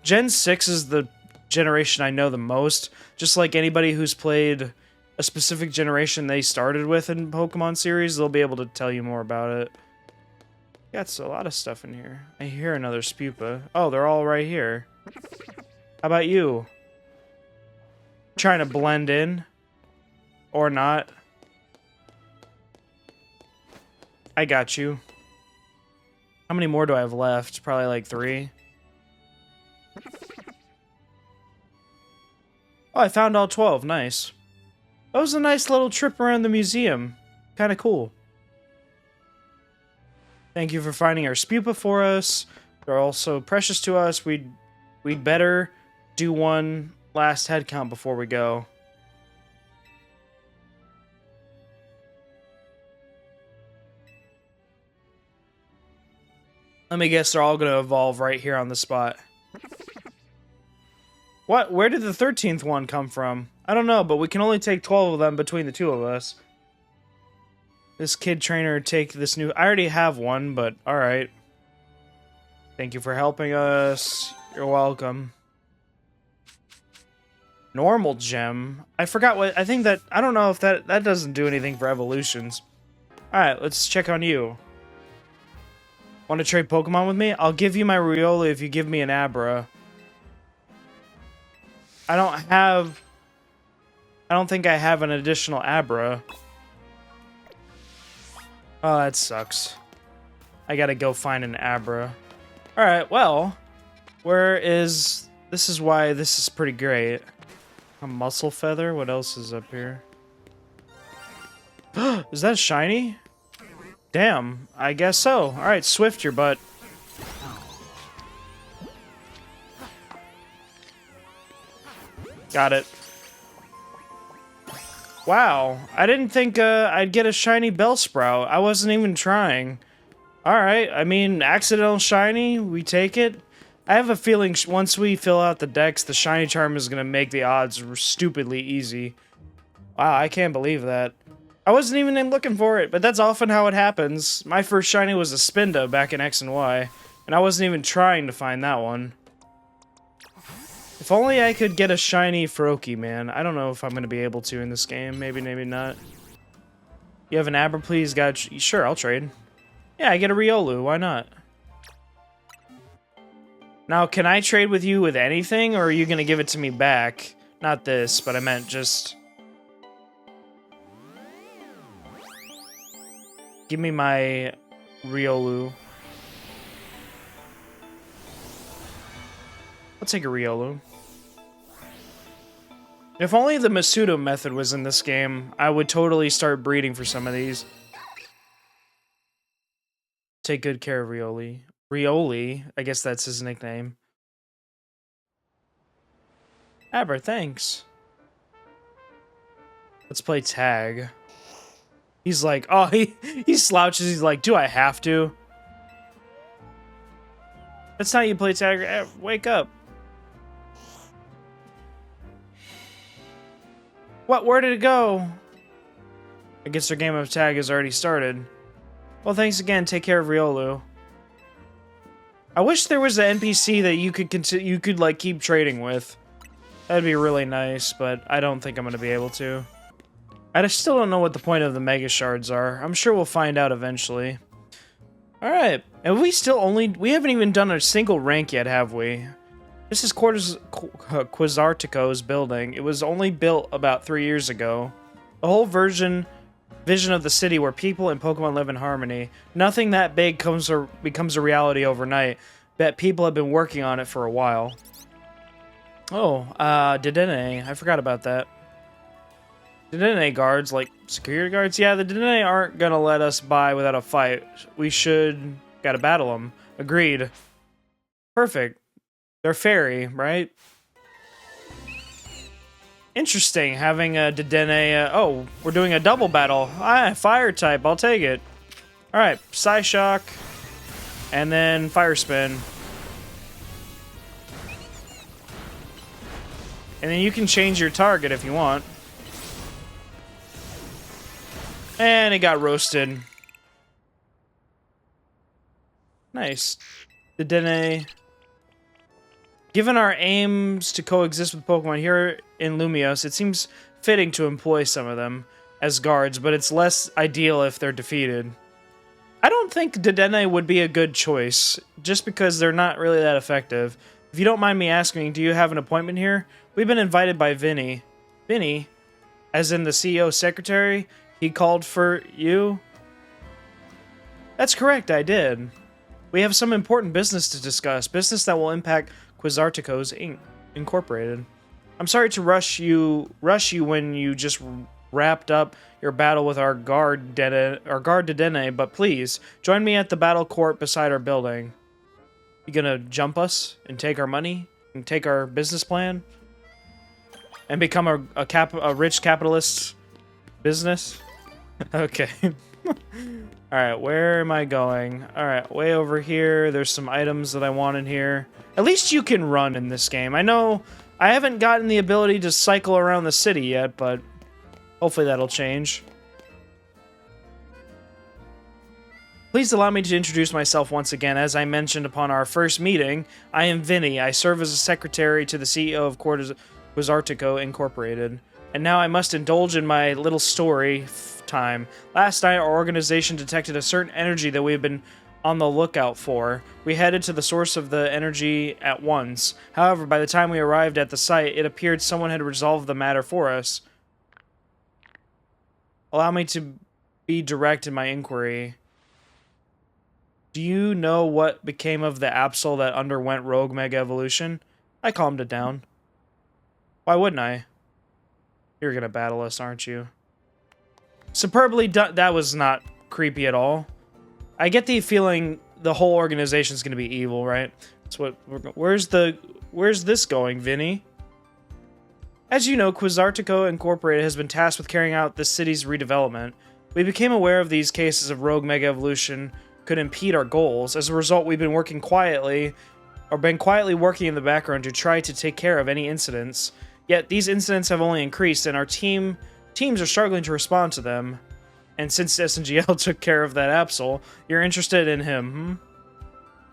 Gen 6 is the generation I know the most. Just like anybody who's played a specific generation they started with in Pokemon series, they'll be able to tell you more about it. Got a lot of stuff in here. I hear another Spupa. Oh, they're all right here. How about you? Trying to blend in? Or not? I got you. How many more do I have left? Probably like 3. Oh, I found all 12. Nice. That was a nice little trip around the museum. Kind of cool. Thank you for finding our Spupa for us. They're also precious to us. We'd better do one last head count before we go. Let me guess, they're all going to evolve right here on the spot. What? Where did the 13th one come from? I don't know, but we can only take 12 of them between the two of us. This kid trainer take this new... I already have one, but alright. Thank you for helping us. You're welcome. Normal gem. I forgot what... I think that... I don't know if that doesn't do anything for evolutions. Alright, let's check on you. Want to trade Pokemon with me? I'll give you my Riolu if you give me an Abra. I don't think I have an additional Abra. Oh, that sucks. I gotta go find an Abra. Alright, well. This is why this is pretty great. A Muscle Feather? What else is up here? Is that shiny? Damn, I guess so. Alright, Swift your butt. Got it. Wow, I didn't think I'd get a shiny Bellsprout. I wasn't even trying. Alright, I mean, accidental shiny, we take it. I have a feeling once we fill out the decks, the shiny charm is going to make the odds stupidly easy. Wow, I can't believe that. I wasn't even looking for it, but that's often how it happens. My first shiny was a Spinda back in X and Y, and I wasn't even trying to find that one. If only I could get a shiny Froakie, man. I don't know if I'm going to be able to in this game. Maybe, maybe not. You have an Abra, please? Sure, I'll trade. Yeah, I get a Riolu. Why not? Now, can I trade with you with anything, or are you going to give it to me back? Not this, but I meant just... Give me my Riolu. I'll take a Riolu. If only the Masudo method was in this game, I would totally start breeding for some of these. Take good care of Rioli. Rioli, I guess that's his nickname. Abra, thanks. Let's play tag. He's like, oh, he slouches. He's like, do I have to? That's not how you play tag. Wake up. What? Where did it go? I guess their game of tag has already started. Well, thanks again. Take care of Riolu. I wish there was an NPC that you could like keep trading with. That'd be really nice, but I don't think I'm gonna be able to. I still don't know what the point of the Mega Shards are. I'm sure we'll find out eventually. Alright, and we haven't even done a single rank yet, have we? This is Quasartico's building. It was only built about 3 years ago. The whole version vision of the city where people and Pokemon live in harmony. Nothing that big becomes a reality overnight. Bet people have been working on it for a while. Oh, Dedenne. I forgot about that. Dedenne guards, like security guards? Yeah, the Dedenne aren't gonna let us by without a fight. We gotta battle them. Agreed. Perfect. They're fairy, right? Interesting, having a Dedenne... oh, we're doing a double battle. Fire type, I'll take it. Alright, Psyshock. And then Fire Spin. And then you can change your target if you want. And it got roasted. Nice. Dedenne. Given our aims to coexist with Pokemon here in Lumios, it seems fitting to employ some of them as guards, but it's less ideal if they're defeated. I don't think Dedenne would be a good choice, just because they're not really that effective. If you don't mind me asking, do you have an appointment here? We've been invited by Vinny. Vinny? As in the CEO's secretary? He called for you? That's correct, I did. We have some important business to discuss, business that will impact Quizarticos Incorporated. I'm sorry to rush you when you just wrapped up your battle with our guard Dedenne, but please join me at the battle court beside our building. You gonna jump us and take our money and take our business plan and become a rich capitalist business? Okay. Alright, where am I going? Alright, way over here. There's some items that I want in here. At least you can run in this game. I know I haven't gotten the ability to cycle around the city yet, but hopefully that'll change. Please allow me to introduce myself once again. As I mentioned upon our first meeting, I am Vinny. I serve as a secretary to the CEO of Quizartico Incorporated. And now I must indulge in my little story time. Last night, our organization detected a certain energy that we have been on the lookout for. We headed to the source of the energy at once. However, by the time we arrived at the site, it appeared someone had resolved the matter for us. Allow me to be direct in my inquiry. Do you know what became of the Absol that underwent Rogue Mega Evolution? I calmed it down. Why wouldn't I? You're gonna battle us, aren't you? Superbly done. That was not creepy at all. I get the feeling the whole organization is gonna be evil, right? That's what. Where's this going, Vinny? As you know, Quizartico Incorporated has been tasked with carrying out the city's redevelopment. We became aware of these cases of Rogue Mega Evolution could impede our goals. As a result, we've been quietly working in the background to try to take care of any incidents. Yet these incidents have only increased, and our teams are struggling to respond to them. And since SNGL took care of that Absol, you're interested in him,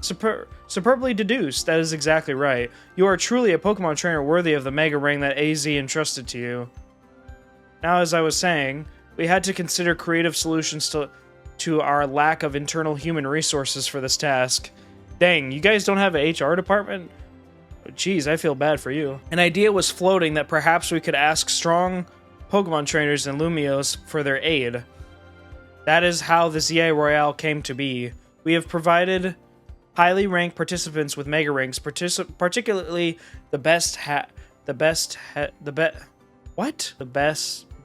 Superbly deduced. That is exactly right. You are truly a Pokemon trainer worthy of the Mega Ring that AZ entrusted to you. Now, as I was saying, we had to consider creative solutions to our lack of internal human resources for this task. Dang, you guys don't have an HR department? Jeez, I feel bad for you. An idea was floating that perhaps we could ask strong Pokemon trainers in Lumios for their aid. That is how the ZA Royale came to be. We have provided highly ranked participants with Mega Rings, particularly the best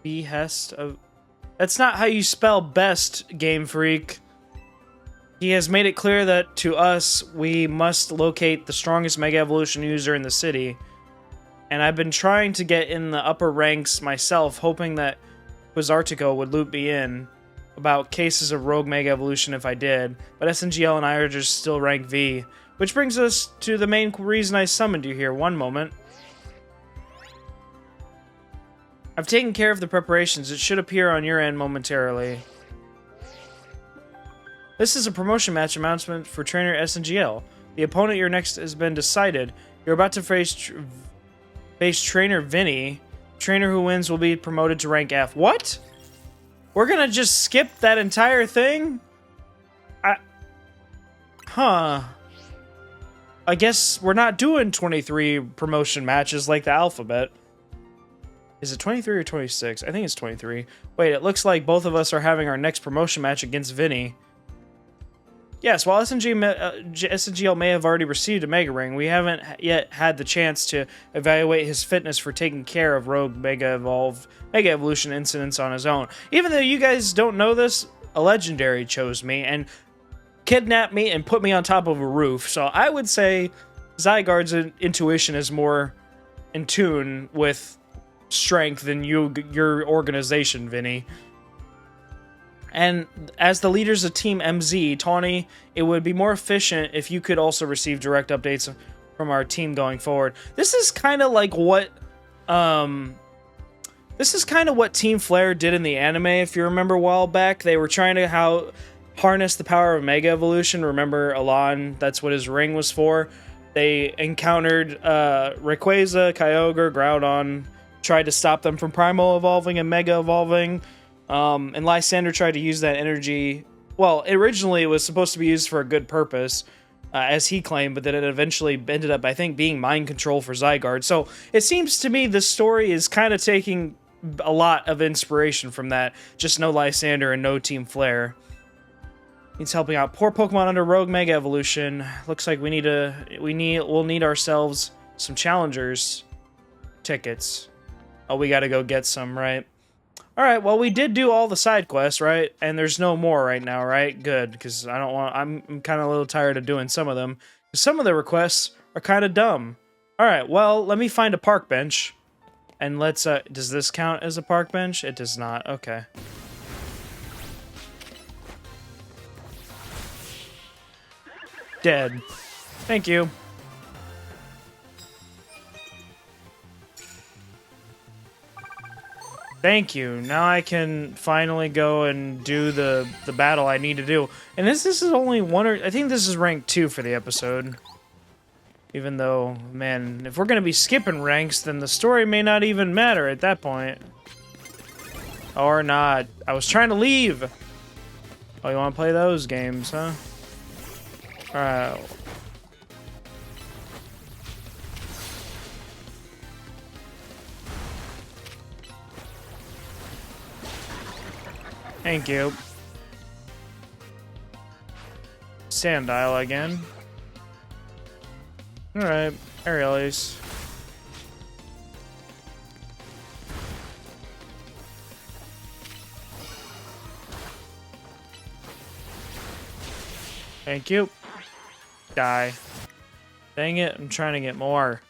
behest of... That's not how you spell best, Game Freak. He has made it clear that, to us, we must locate the strongest Mega Evolution user in the city. And I've been trying to get in the upper ranks myself, hoping that Quizartico would loop me in about cases of Rogue Mega Evolution if I did, but SNGL and I are just still rank V. Which brings us to the main reason I summoned you here. One moment. I've taken care of the preparations. It should appear on your end momentarily. This is a promotion match announcement for trainer SNGL. The opponent you're next has been decided. You're about to face trainer Vinny. Trainer who wins will be promoted to rank F. What? We're gonna just skip that entire thing? I guess we're not doing 23 promotion matches like the alphabet. Is it 23 or 26? I think it's 23. Wait, it looks like both of us are having our next promotion match against Vinny. Yes, while SNGL may have already received a Mega Ring, we haven't yet had the chance to evaluate his fitness for taking care of Rogue Mega Evolution incidents on his own. Even though you guys don't know this, a Legendary chose me and kidnapped me and put me on top of a roof. So I would say Zygarde's intuition is more in tune with strength than your organization, Vinny. And as the leaders of Team MZ, Tawny, it would be more efficient if you could also receive direct updates from our team going forward. This is kind of like what Team Flare did in the anime, if you remember a while back. They were trying to harness the power of Mega Evolution. Remember Alon, that's what his ring was for. They encountered Rayquaza, Kyogre, Groudon, tried to stop them from Primal evolving and Mega evolving. And Lysander tried to use that energy. Well, originally it was supposed to be used for a good purpose, as he claimed, but then it eventually ended up, I think, being mind control for Zygarde. So it seems to me the story is kind of taking a lot of inspiration from that. Just no Lysander and no Team Flare. Needs helping out poor Pokemon under Rogue Mega Evolution. Looks like we'll need ourselves some challengers tickets. Oh, we gotta go get some, right? Alright, well, we did do all the side quests, right? And there's no more right now, right? Good, because I'm kind of a little tired of doing some of them. Some of the requests are kind of dumb. Alright, well, let me find a park bench. And let's, does this count as a park bench? It does not, okay. Dead. Thank you. Thank you. Now I can finally go and do the battle I need to do. And this is only one, or I think this is rank 2 for the episode. Even though, man, if we're gonna be skipping ranks, then the story may not even matter at that point. Or not. I was trying to leave. Oh, you want to play those games, huh? Alright. Thank you. Sandile again. Alright, Aerialis. Thank you. Die. Dang it, I'm trying to get more.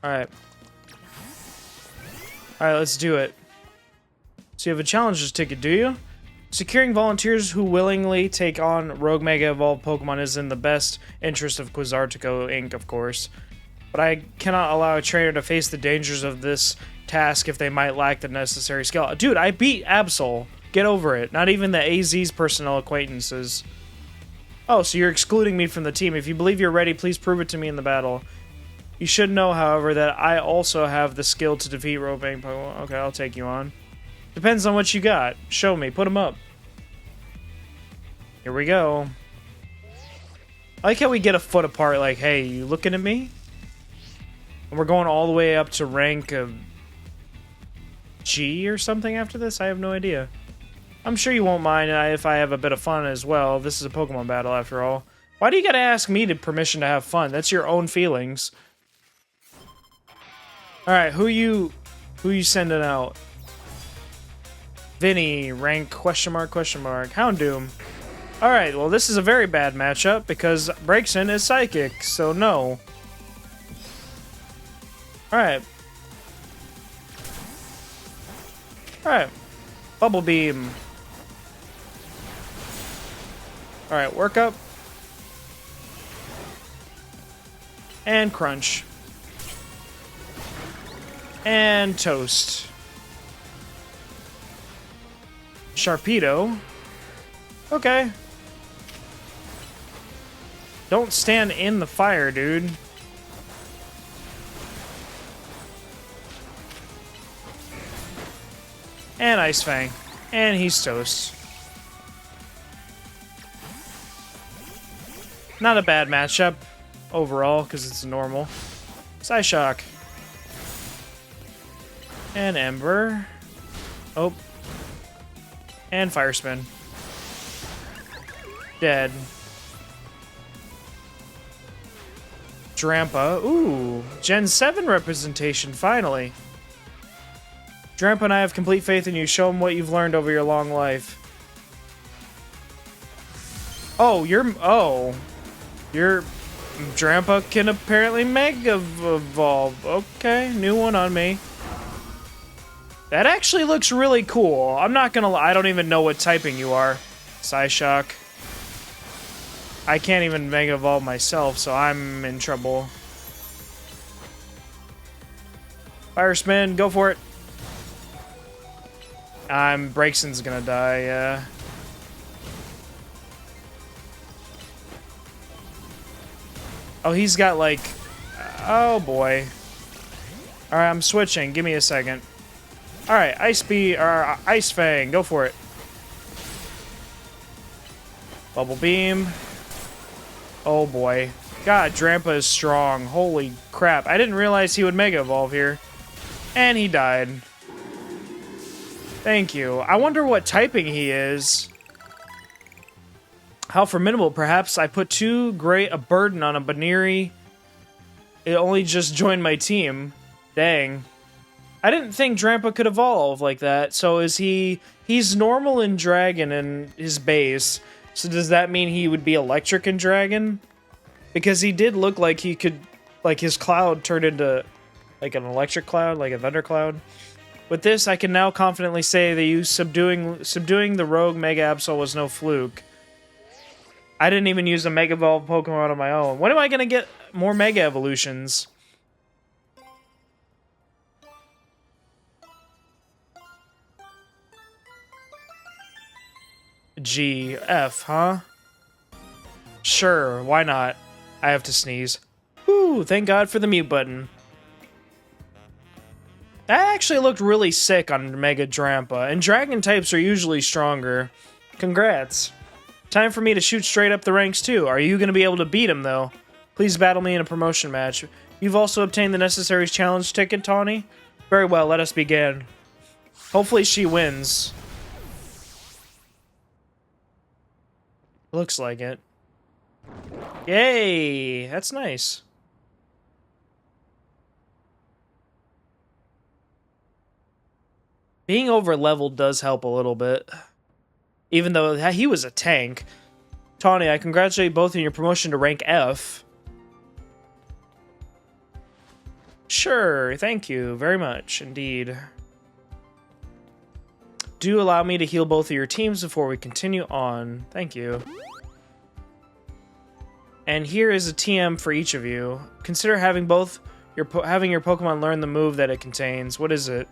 Alright. Alright, let's do it. So you have a challenger's ticket, do you? Securing volunteers who willingly take on Rogue Mega Evolved Pokemon is in the best interest of Quizartico Inc., of course. But I cannot allow a trainer to face the dangers of this task if they might lack the necessary skill. Dude, I beat Absol. Get over it. Not even the AZ's personal acquaintances. Oh, so you're excluding me from the team. If you believe you're ready, please prove it to me in the battle. You should know, however, that I also have the skill to defeat Rogue Mega Pokemon. Okay, I'll take you on. Depends on what you got. Show me. Put them up. Here we go. I like how we get a foot apart, like, hey, you looking at me? And we're going all the way up to rank of G or something after this? I have no idea. I'm sure you won't mind if I have a bit of fun as well. This is a Pokemon battle, after all. Why do you gotta ask me to permission to have fun? That's your own feelings. Alright, who you sending out? Vinny, rank, question mark, Houndoom. Alright, well this is a very bad matchup because Braixen is Psychic, so no. Alright. Alright. Bubble Beam. Alright, work up. And Crunch. And Toast. Sharpedo. Okay. Don't stand in the fire, dude. And Ice Fang. And he's toast. Not a bad matchup overall, because it's normal. Psyshock. And Ember. Oh. And Fire Spin. Dead. Drampa. Ooh. Gen 7 representation, finally. Drampa and I have complete faith in you. Show them what you've learned over your long life. Oh, your Drampa can apparently Mega Evolve. Okay, new one on me. That actually looks really cool. I'm not gonna lie, I don't even know what typing you are. Psyshock. I can't even Mega Evolve myself, so I'm in trouble. Fire Spin, go for it. Braixen's gonna die, yeah. Oh, he's got like... Oh, boy. Alright, I'm switching. Give me a second. Alright, Ice Fang. Go for it. Bubble Beam. Oh, boy. God, Drampa is strong. Holy crap. I didn't realize he would Mega Evolve here. And he died. Thank you. I wonder what typing he is. How formidable. Perhaps I put too great a burden on a Baneri. It only just joined my team. Dang. I didn't think Drampa could evolve like that. So is he... He's normal in Dragon in his base. So does that mean he would be electric in Dragon? Because he did look like he could... Like his cloud turned into... Like an electric cloud, like a thunder cloud. With this, I can now confidently say that you subduing the rogue Mega Absol was no fluke. I didn't even use a Mega Evolve Pokemon on my own. When am I going to get more Mega Evolutions? G, F, huh? Sure, why not? I have to sneeze. Whew, thank God for the mute button. That actually looked really sick on Mega Drampa, and Dragon types are usually stronger. Congrats. Time for me to shoot straight up the ranks too. Are you going to be able to beat him though? Please battle me in a promotion match. You've also obtained the necessary challenge ticket, Tawny? Very well, let us begin. Hopefully she wins. Looks like it. Yay! That's nice. Being over-leveled does help a little bit. Even though he was a tank. Tawny, I congratulate both on your promotion to rank F. Sure, thank you very much indeed. Do allow me to heal both of your teams before we continue on. Thank you. And here is a TM for each of you. Consider having your Pokemon learn the move that it contains. What is it?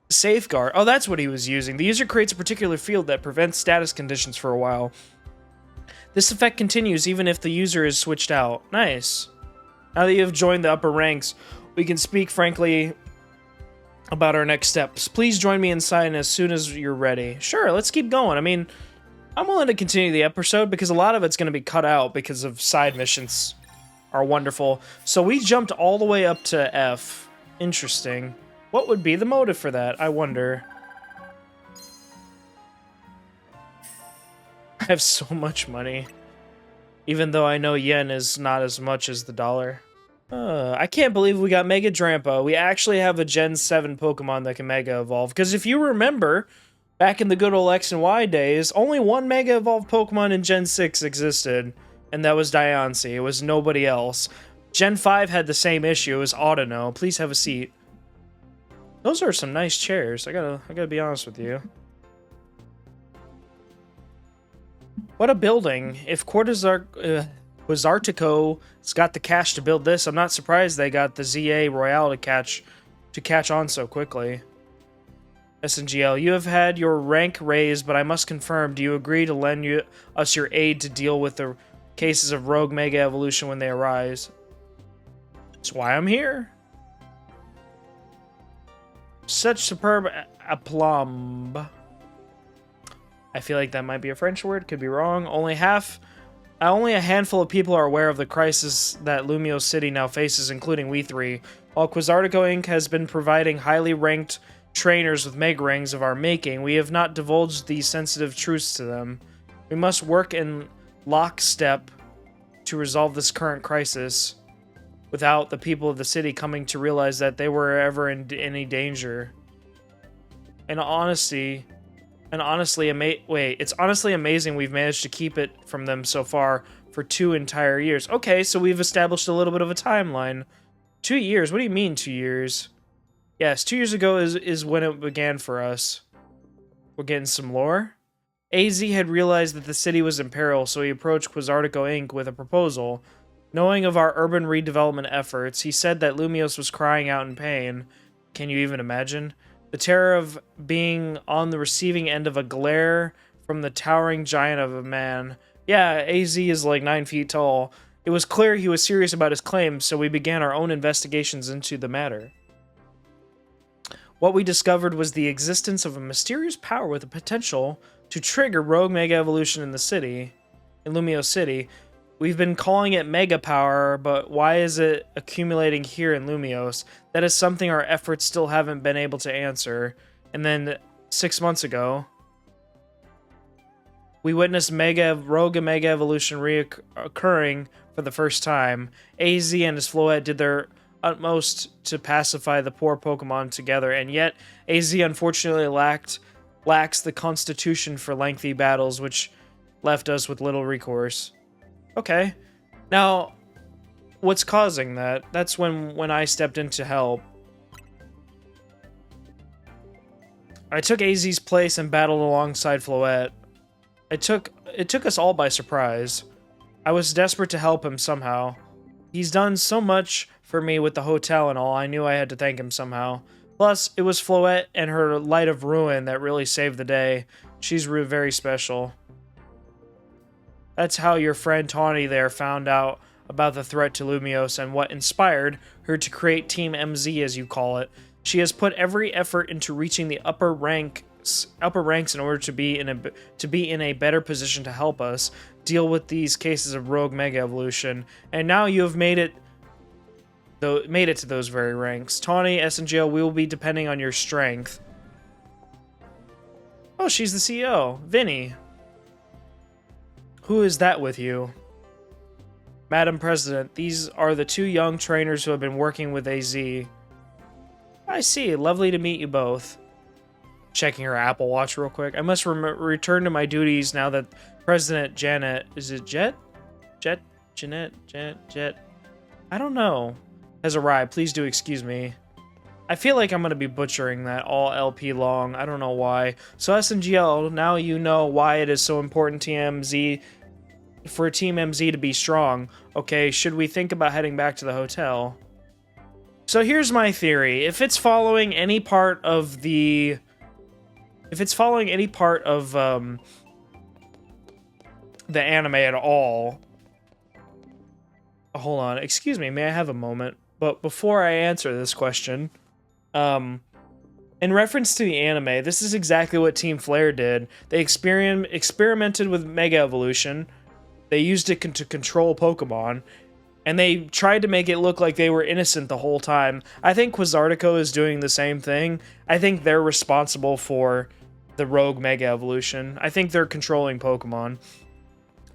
Safeguard. Oh, that's what he was using. The user creates a particular field that prevents status conditions for a while. This effect continues even if the user is switched out. Nice. Now that you have joined the upper ranks, we can speak frankly about our next steps. Please join me inside as soon as you're ready. Sure, let's keep going. I mean, I'm willing to continue the episode because a lot of it's going to be cut out because of side missions are wonderful. So we jumped all the way up to F. Interesting. What would be the motive for that? I wonder. I have so much money. Even though I know yen is not as much as the dollar. I can't believe we got Mega Drampa. We actually have a Gen 7 Pokemon that can Mega Evolve. Because if you remember, back in the good old X and Y days, only one Mega Evolved Pokemon in Gen 6 existed. And that was Diancie. It was nobody else. Gen 5 had the same issue. It was Audino. Please have a seat. Those are some nice chairs. I gotta be honest with you. What a building. If Quasartico's got the cash to build this, I'm not surprised they got the ZA Royale to catch on so quickly. SNGL, you have had your rank raised, but I must confirm, do you agree to lend us your aid to deal with the cases of rogue Mega Evolution when they arise? That's why I'm here. Such superb aplomb. I feel like that might be a French word, could be wrong. Only a handful of people are aware of the crisis that Lumio City now faces, including we three. While Quizartico Inc. has been providing highly ranked trainers with Mega Rings of our making, we have not divulged these sensitive truths to them. We must work in lockstep to resolve this current crisis without the people of the city coming to realize that they were ever in any danger. It's honestly amazing we've managed to keep it from them so far for 2 entire years. Okay, so we've established a little bit of a timeline. 2 years? What do you mean 2 years? Yes, 2 years ago is when it began for us. We're getting some lore. AZ had realized that the city was in peril, so he approached Quizartico Inc. with a proposal. Knowing of our urban redevelopment efforts, he said that Lumios was crying out in pain. Can you even imagine? The terror of being on the receiving end of a glare from the towering giant of a man. Yeah, AZ is like 9 feet tall. It was clear he was serious about his claims, so we began our own investigations into the matter. What we discovered was the existence of a mysterious power with the potential to trigger rogue Mega Evolution in Lumio City. We've been calling it Mega Power, but why is it accumulating here in Lumios? That is something our efforts still haven't been able to answer. And then 6 months ago, we witnessed rogue Mega Evolution reoccurring for the first time. AZ and his Floette did their utmost to pacify the poor Pokemon together, and yet AZ unfortunately lacks the constitution for lengthy battles, which left us with little recourse. Okay. Now, what's causing that? That's when I stepped in to help. I took AZ's place and battled alongside Floette. It took us all by surprise. I was desperate to help him somehow. He's done so much for me with the hotel and all, I knew I had to thank him somehow. Plus, it was Floette and her Light of Ruin that really saved the day. She's very special. That's how your friend Tawny there found out about the threat to Lumios and what inspired her to create Team MZ, as you call it. She has put every effort into reaching the upper ranks in order to be in a better position to help us deal with these cases of rogue Mega Evolution. And now you have made it to those very ranks. Tawny, SNGL, we will be depending on your strength. Oh, she's the CEO. Vinny. Who is that with you? Madam President, these are the 2 young trainers who have been working with AZ. I see. Lovely to meet you both. Checking her Apple Watch real quick. I must return to my duties now that President Janet... Is it Jet? Jet? I don't know. Has arrived. Please do excuse me. I feel like I'm going to be butchering that all LP long. I don't know why. So SNGL, now you know why it is so important for Team MZ to be strong. Okay, should we think about heading back to the hotel? So here's my theory. If it's following any part of the anime at all... Hold on, excuse me, may I have a moment? But before I answer this question, in reference to the anime, this is exactly what Team Flare did. They experimented with Mega Evolution, they used it to control Pokemon, and they tried to make it look like they were innocent the whole time. I think Quizartico is doing the same thing. I think they're responsible for the rogue Mega Evolution. I think they're controlling Pokemon.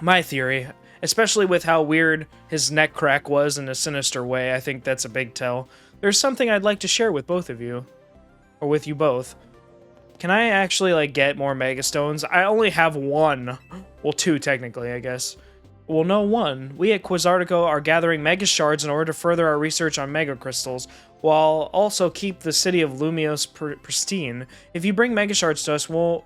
My theory, especially with how weird his neck crack was in a sinister way, I think that's a big tell. There's something I'd like to share with both of you. Or with you both. Can I actually, like, get more Mega Stones? I only have 1. Well, 2, technically, I guess. Well, no, 1. We at Quizartico are gathering Mega Shards in order to further our research on Mega Crystals, while also keep the city of Lumios pristine. If you bring Mega Shards to us, we'll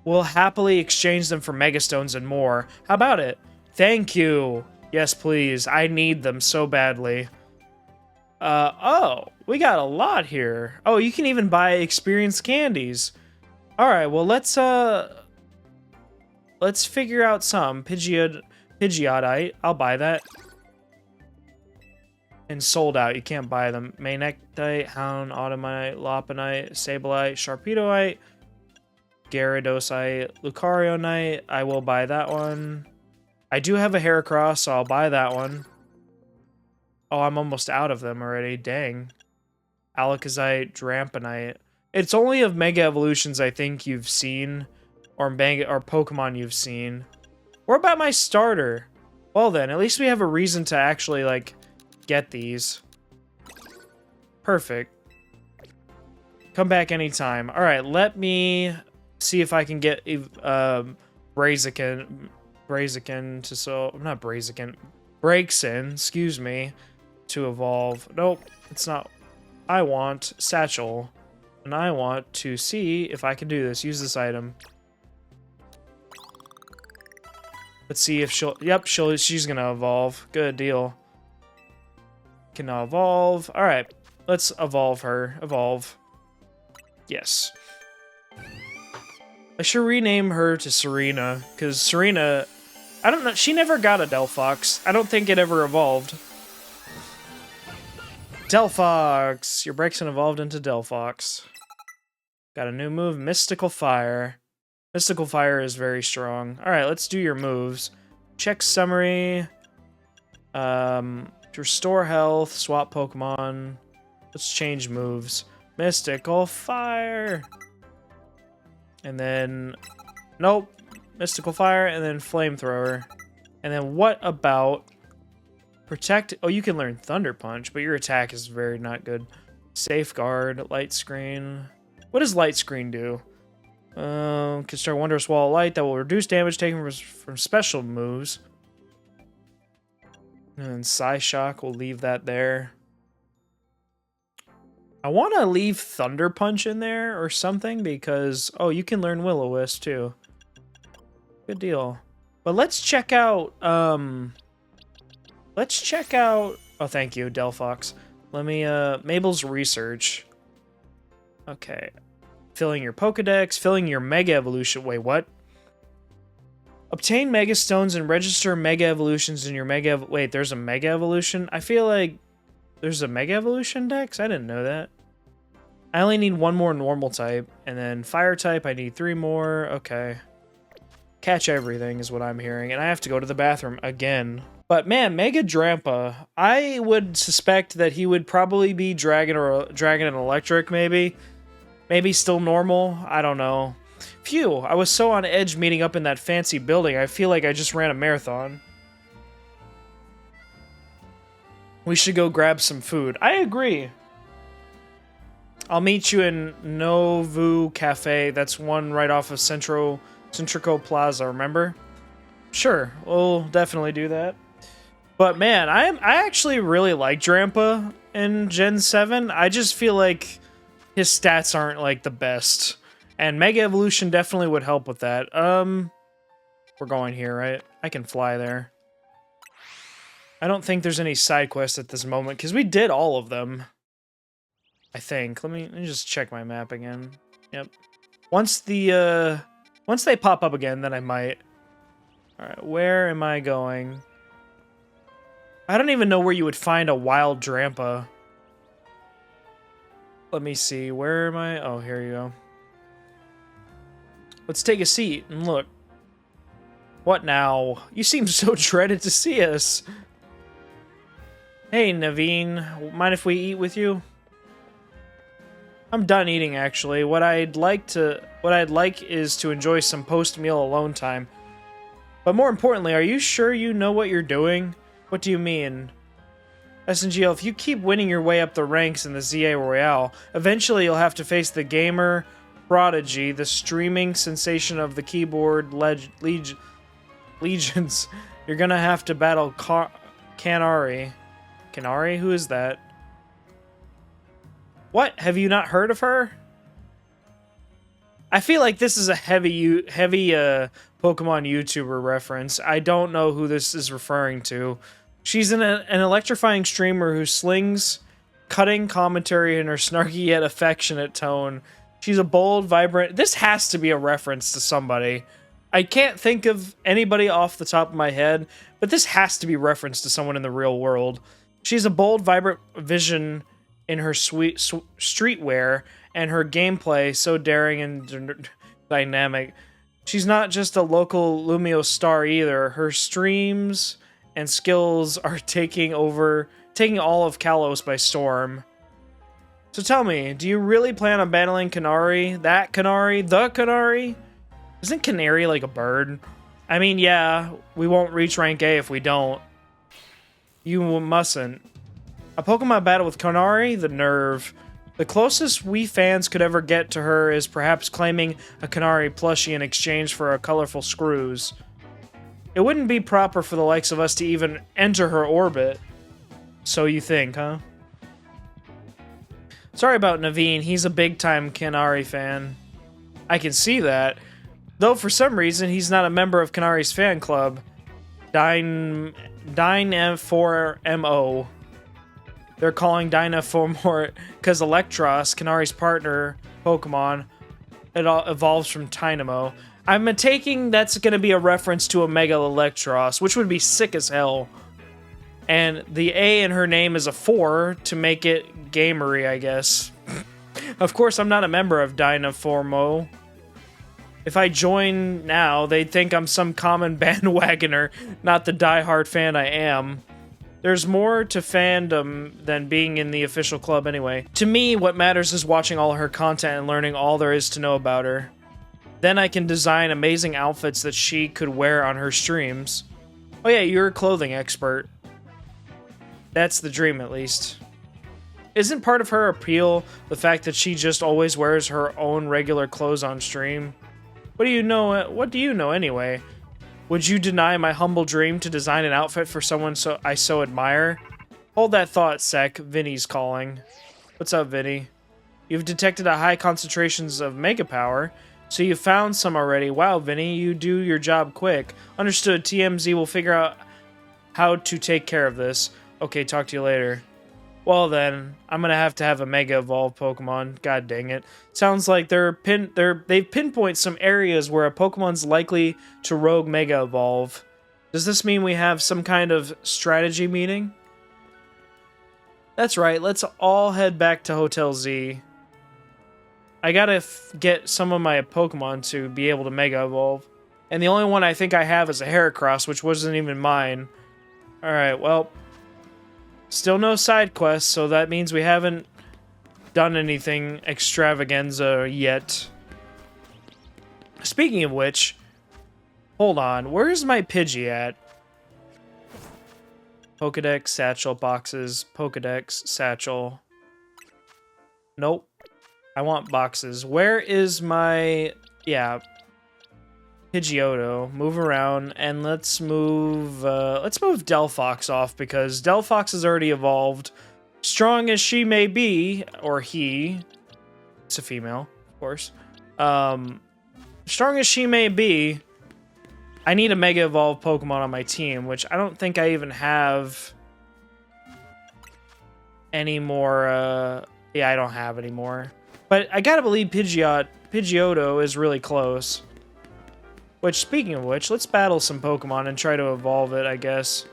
happily exchange them for Mega Stones and more. How about it? Thank you! Yes, please. I need them so badly. Oh, we got a lot here. Oh, you can even buy experience candies. Alright, well, let's figure out some. Pidgeotite, I'll buy that. And sold out, you can't buy them. Manectite, Hound, Automite, Lopunite, Sableye, Sharpedoite, Gyarados, Lucarionite, I will buy that one. I do have a Heracross, so I'll buy that one. Oh, I'm almost out of them already, dang. Alakazite, Dramponite. It's only of Mega Evolutions I think you've seen, or Pokemon you've seen. What about my starter? Well then, at least we have a reason to actually, like, get these. Perfect. Come back anytime. Alright, let me see if I can get Braziken to not Braziken. Braixen, excuse me, to evolve. Nope, it's not. I want Satchel. And I want to see if I can do this. Use this item. Let's see if she'll... Yep, she's gonna evolve. Good deal. Can now evolve. Alright, let's evolve her. Evolve. Yes. I should rename her to Serena, because Serena... I don't know, she never got a Delphox. I don't think it ever evolved. Delphox! Your Braixen evolved into Delphox. Got a new move, Mystical Fire. Mystical Fire is very strong. Alright, let's do your moves. Check summary. Restore health, swap Pokemon. Let's change moves. Mystical Fire! And then... Nope. Mystical Fire, and then Flamethrower. And then what about... Protect... Oh, you can learn Thunder Punch, but your attack is very not good. Safeguard, Light Screen... What does Light Screen do? Construct Wondrous Wall of Light that will reduce damage taken from special moves. And then Psyshock, we'll leave that there. I want to leave Thunder Punch in there or something because... Oh, you can learn Will-O-Wisp too. Good deal. But let's check out... Let's check out... Oh, thank you, Delphox. Let me... Mabel's Research. Okay. Filling your Pokedex, filling your Mega Evolution. Wait, what? Obtain Mega Stones and register Mega Evolutions in your Wait, there's a Mega Evolution? I feel like there's a Mega Evolution dex? I didn't know that. I only need one more normal type, and then Fire type, I need 3 more. Okay. Catch everything is what I'm hearing, and I have to go to the bathroom again. But man, Mega Drampa, I would suspect that he would probably be Dragon and Electric, maybe. Maybe still normal? I don't know. Phew, I was so on edge meeting up in that fancy building, I feel like I just ran a marathon. We should go grab some food. I agree. I'll meet you in Novu Cafe. That's one right off of Centrico Plaza, remember? Sure, we'll definitely do that. But man, I actually really like Drampa in Gen 7. I just feel like his stats aren't like the best. And Mega Evolution definitely would help with that. We're going here, right? I can fly there. I don't think there's any side quests at this moment, because we did all of them. I think. Let me just check my map again. Yep. Once they pop up again, then I might. Alright, where am I going? I don't even know where you would find a wild Drampa. Let me see, where am I? Oh, here you go. Let's take a seat and look. What now? You seem so dreaded to see us. Hey, Naveen, mind if we eat with you? I'm done eating, actually. What I'd like is to enjoy some post-meal alone time. But more importantly, are you sure you know what you're doing? What do you mean? SNGL, if you keep winning your way up the ranks in the ZA Royale, eventually you'll have to face the gamer prodigy, the streaming sensation of the keyboard legions. You're gonna have to battle Kanari. Kanari? Who is that? What? Have you not heard of her? I feel like this is a heavy Pokemon YouTuber reference. I don't know who this is referring to. She's an electrifying streamer who slings cutting commentary in her snarky yet affectionate tone. She's a bold, vibrant... This has to be a reference to somebody. I can't think of anybody off the top of my head, but this has to be reference to someone in the real world. She's a bold, vibrant vision in her sweet streetwear, and her gameplay so daring and dynamic. She's not just a local Lumio star either. Her streams and skills are taking all of Kalos by storm. So tell me, do you really plan on battling Canary? That Canary? The Canary? Isn't Canary like a bird? I mean, yeah, we won't reach rank A if we don't. You mustn't. A Pokemon battle with Canary? The nerve. The closest we fans could ever get to her is perhaps claiming a Canary plushie in exchange for a colorful screws. It wouldn't be proper for the likes of us to even enter her orbit. So you think, huh? Sorry about Naveen, he's a big-time Canary fan. I can see that. Though for some reason, he's not a member of Canary's fan club. Dyna4MO. They're calling Dyna4 because Electros, Canary's partner Pokemon, it all evolves from Dynamo. I'm taking that's going to be a reference to Omega Electros, which would be sick as hell. And the A in her name is a 4 to make it gamery, I guess. Of course, I'm not a member of Dyna4MO. If I join now, they'd think I'm some common bandwagoner, not the diehard fan I am. There's more to fandom than being in the official club anyway. To me, what matters is watching all her content and learning all there is to know about her. Then I can design amazing outfits that she could wear on her streams. Oh yeah, you're a clothing expert. That's the dream, at least. Isn't part of her appeal the fact that she just always wears her own regular clothes on stream? What do you know? What do you know anyway? Would you deny my humble dream to design an outfit for someone I so admire? Hold that thought, Sec. Vinny's calling. What's up, Vinny? You've detected a high concentrations of Mega Power, so you found some already. Wow, Vinny, you do your job quick. Understood. TMZ will figure out how to take care of this. Okay, talk to you later. Well then, I'm gonna have to have a Mega Evolved Pokemon. God dang it. Sounds like they've pinpointed some areas where a Pokemon's likely to rogue Mega Evolve. Does this mean we have some kind of strategy meeting? That's right, let's all head back to Hotel Z. I gotta get some of my Pokemon to be able to Mega Evolve. And the only one I think I have is a Heracross, which wasn't even mine. Alright, well... Still no side quests, so that means we haven't done anything extravaganza yet. Speaking of which, hold on, where's my Pidgey at? Pokedex, Satchel, boxes, Pokedex, Satchel. Nope. I want boxes. Where is my... Yeah. Pidgeotto, move around, and let's move Delphox off, because Delphox is already evolved. Strong as she may be, or he, it's a female, of course. Strong as she may be, I need a Mega Evolved Pokemon on my team, which I don't think I even have any more, yeah, I don't have any more. But I gotta believe Pidgeotto is really close. Which, speaking of which, let's battle some Pokemon and try to evolve it, I guess.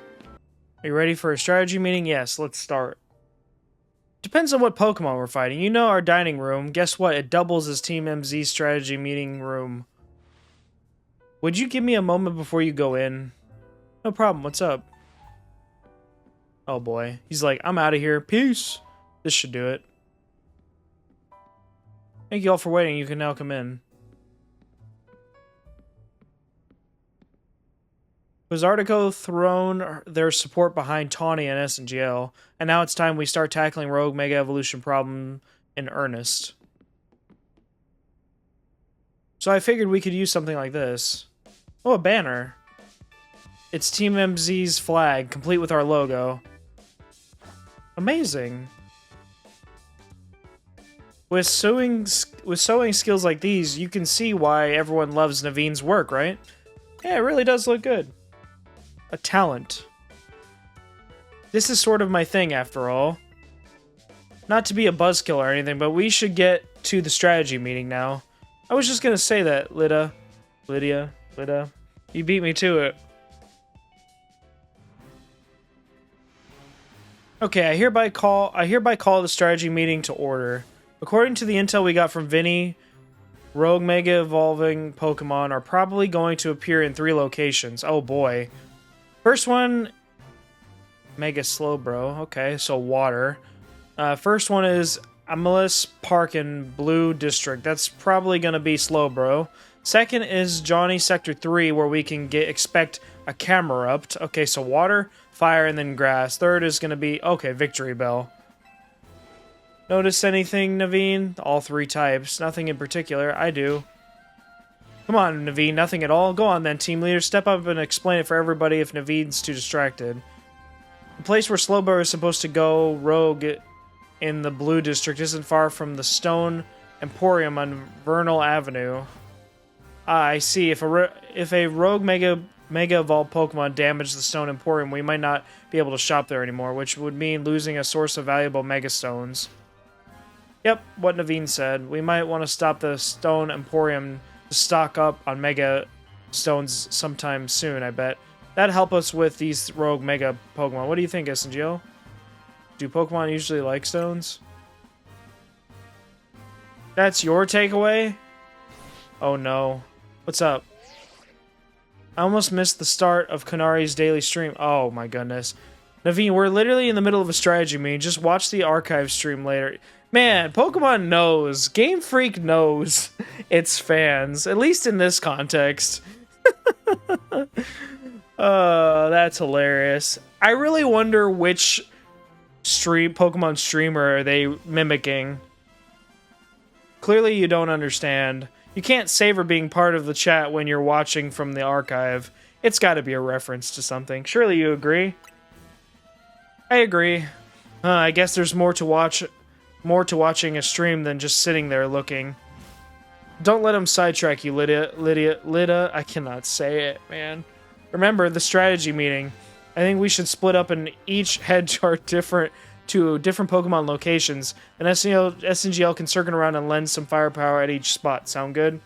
Are you ready for a strategy meeting? Yes, let's start. Depends on what Pokemon we're fighting. You know our dining room. Guess what? It doubles as Team MZ's strategy meeting room. Would you give me a moment before you go in? No problem. What's up? Oh boy. He's like, I'm out of here. Peace. This should do it. Thank you all for waiting. You can now come in. Wizardico thrown their support behind Tawny and SNGL, and now it's time we start tackling Rogue Mega Evolution problem in earnest. So I figured we could use something like this. Oh, a banner. It's Team MZ's flag, complete with our logo. Amazing. With sewing skills like these, you can see why everyone loves Naveen's work, right? Yeah, it really does look good. A talent. This is sort of my thing, after all. Not to be a buzzkill or anything, but we should get to the strategy meeting now. I was just gonna say that, Lydia. You beat me to it. Okay, I hereby call the strategy meeting to order. According to the intel we got from Vinny, Rogue Mega Evolving Pokemon are probably going to appear in 3 locations. Oh boy. First one, Mega Slowbro. Okay, so water. First one is Amalus Park in Blue District. That's probably gonna be Slowbro. Second is Johnny Sector 3, where we can expect a Camerupt. Okay, so water, fire, and then grass. Third is gonna be, okay, Victory Bell. Notice anything, Naveen? All three types. Nothing in particular. I do. Come on, Naveen. Nothing at all? Go on then, team leader. Step up and explain it for everybody if Naveen's too distracted. The place where Slowbro is supposed to go rogue in the Blue District isn't far from the Stone Emporium on Vernal Avenue. Ah, I see. If a rogue Mega Evolved Pokemon damaged the Stone Emporium, we might not be able to shop there anymore, which would mean losing a source of valuable Mega Stones. Yep, what Naveen said. We might want to stop the Stone Emporium to stock up on Mega Stones sometime soon, I bet. That'd help us with these rogue Mega Pokemon. What do you think, SNGL? Do Pokemon usually like stones? That's your takeaway? Oh no. What's up? I almost missed the start of Kanari's daily stream. Oh my goodness. Naveen, we're literally in the middle of a strategy meeting. Just watch the archive stream later. Man, Pokemon knows. Game Freak knows its fans. At least in this context. That's hilarious. I really wonder which Pokemon streamer are they mimicking. Clearly you don't understand. You can't savor being part of the chat when you're watching from the archive. It's got to be a reference to something. Surely you agree? I agree. I guess there's more to watching a stream than just sitting there looking. Don't let him sidetrack you, Lydia. I cannot say it, man. Remember the strategy meeting. I think we should split up and each head to different Pokemon locations, and SNGL can circle around and lend some firepower at each spot. Sound good?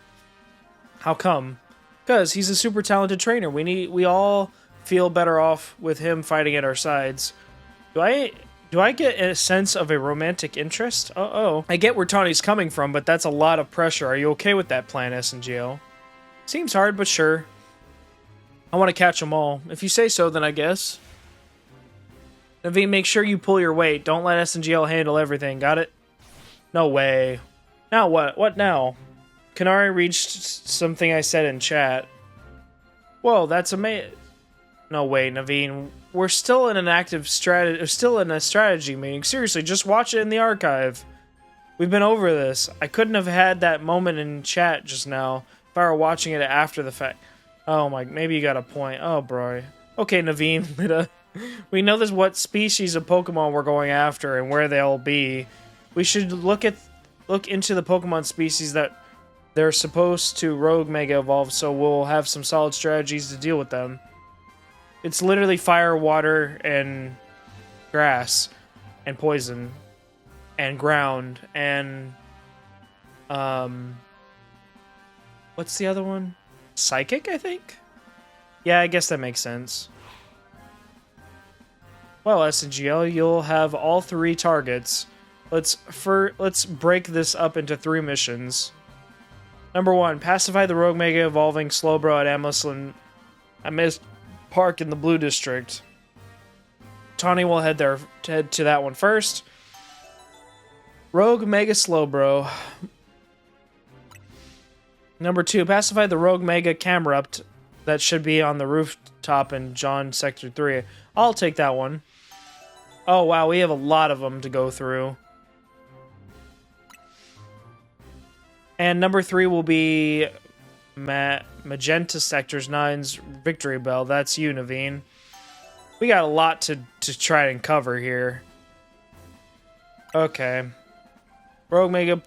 How come? Because he's a super talented trainer. We all feel better off with him fighting at our sides. Do I get a sense of a romantic interest? Uh-oh. I get where Tawny's coming from, but that's a lot of pressure. Are you okay with that plan, SNGL? Seems hard, but sure. I want to catch them all. If you say so, then I guess. Naveen, make sure you pull your weight. Don't let SNGL handle everything. Got it? No way. Now what? What now? Kanari reached something I said in chat. Whoa, that's amazing. No way, Naveen. We're still in a strategy meeting. Seriously, just watch it in the archive. We've been over this. I couldn't have had that moment in chat just now if I were watching it after the fact. Oh my, maybe you got a point. Oh, bro. Okay, Naveen, Lita. We know this what species of Pokemon we're going after and where they'll be. We should look into the Pokemon species that they're supposed to rogue Mega Evolve, so we'll have some solid strategies to deal with them. It's literally fire, water, and grass, and poison, and ground, and what's the other one? Psychic, I think? Yeah, I guess that makes sense. Well, SNGL, you'll have all three targets. Let's break this up into 3 missions. Number 1, pacify the rogue Mega Evolving Slowbro at Amalus Park in the Blue District. Tawny will head to that one first. Rogue Mega Slowbro. Number 2, pacify the rogue Mega Camerupt that should be on the rooftop in John Sector 3. I'll take that one. Oh wow, we have a lot of them to go through. And number 3 will be Magenta Sectors 9's Victory Bell. That's you, Naveen. We got a lot to try and cover here. Okay. Rogue Mega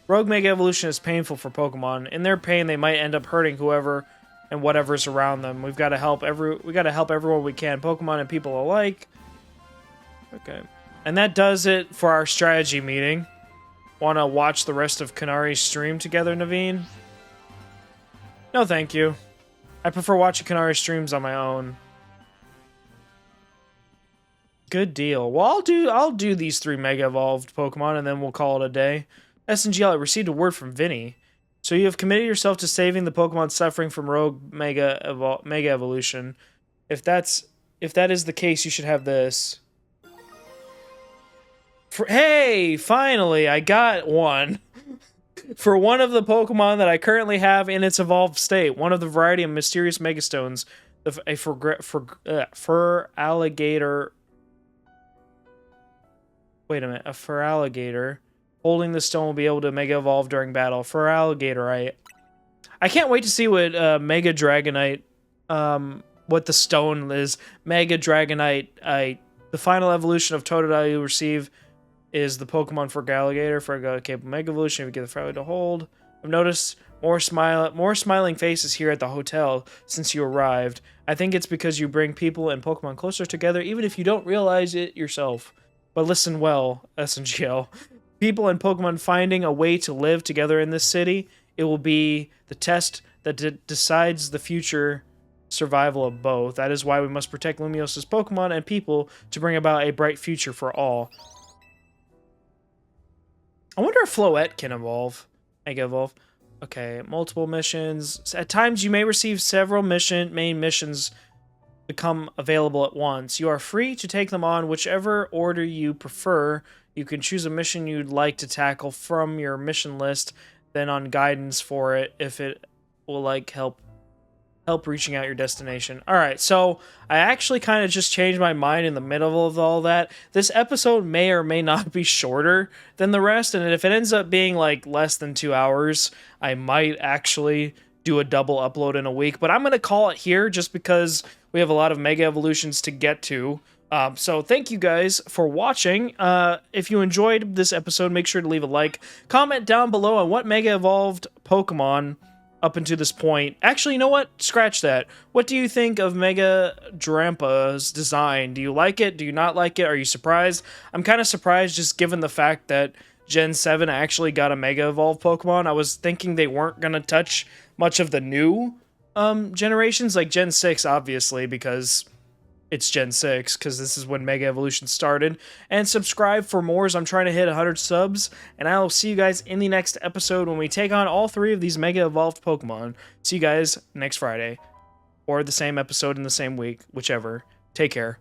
Evolution is painful for Pokemon. In their pain, they might end up hurting whoever and whatever's around them. We gotta help everyone we can, Pokemon and people alike. Okay. And that does it for our strategy meeting. Wanna watch the rest of Kanari's stream together, Naveen? No, thank you. I prefer watching Kanari streams on my own. Good deal. Well, I'll do these 3 Mega Evolved Pokemon, and then we'll call it a day. SNGL, I received a word from Vinny. So you have committed yourself to saving the Pokemon suffering from Rogue Mega Evolution. If that is the case, you should have this. Hey, finally, I got one. For one of the Pokemon that I currently have in its evolved state, one of the variety of mysterious Megastones, a fur alligator. Wait a minute, a fur alligator holding the stone will be able to Mega Evolve during battle. Fur alligator, I can't wait to see what Mega Dragonite, what the stone is. Mega Dragonite, the final evolution of Totodile you receive is the Pokemon for Alligator. For a capable Mega Evolution, if you get the Furry to hold. I've noticed more smiling faces here at the hotel since you arrived. I think it's because you bring people and Pokemon closer together, even if you don't realize it yourself. But listen well, SNGL. People and Pokemon finding a way to live together in this city, it will be the test that decides the future survival of both. That is why we must protect Lumios's Pokemon and people to bring about a bright future for all. I wonder if Floette can evolve. Mega Evolve. Okay, multiple missions. At times, you may receive several main missions become available at once. You are free to take them on whichever order you prefer. You can choose a mission you'd like to tackle from your mission list, then on guidance for it if it will help reaching out your destination. All right, so I actually kind of just changed my mind in the middle of all that. This episode may or may not be shorter than the rest, and if it ends up being like less than 2 hours, I might actually do a double upload in a week, but I'm going to call it here just because we have a lot of Mega Evolutions to get to. So thank you guys for watching. If you enjoyed this episode, make sure to leave a like. Comment down below on what Mega Evolved Pokemon up until this point. Actually, you know what? Scratch that. What do you think of Mega Drampa's design? Do you like it? Do you not like it? Are you surprised? I'm kind of surprised just given the fact that Gen 7 actually got a Mega Evolved Pokemon. I was thinking they weren't going to touch much of the new generations, like Gen 6, obviously, because it's Gen 6, because this is when Mega Evolution started. And subscribe for more as I'm trying to hit 100 subs. And I will see you guys in the next episode when we take on all 3 of these Mega Evolved Pokemon. See you guys next Friday. Or the same episode in the same week, whichever. Take care.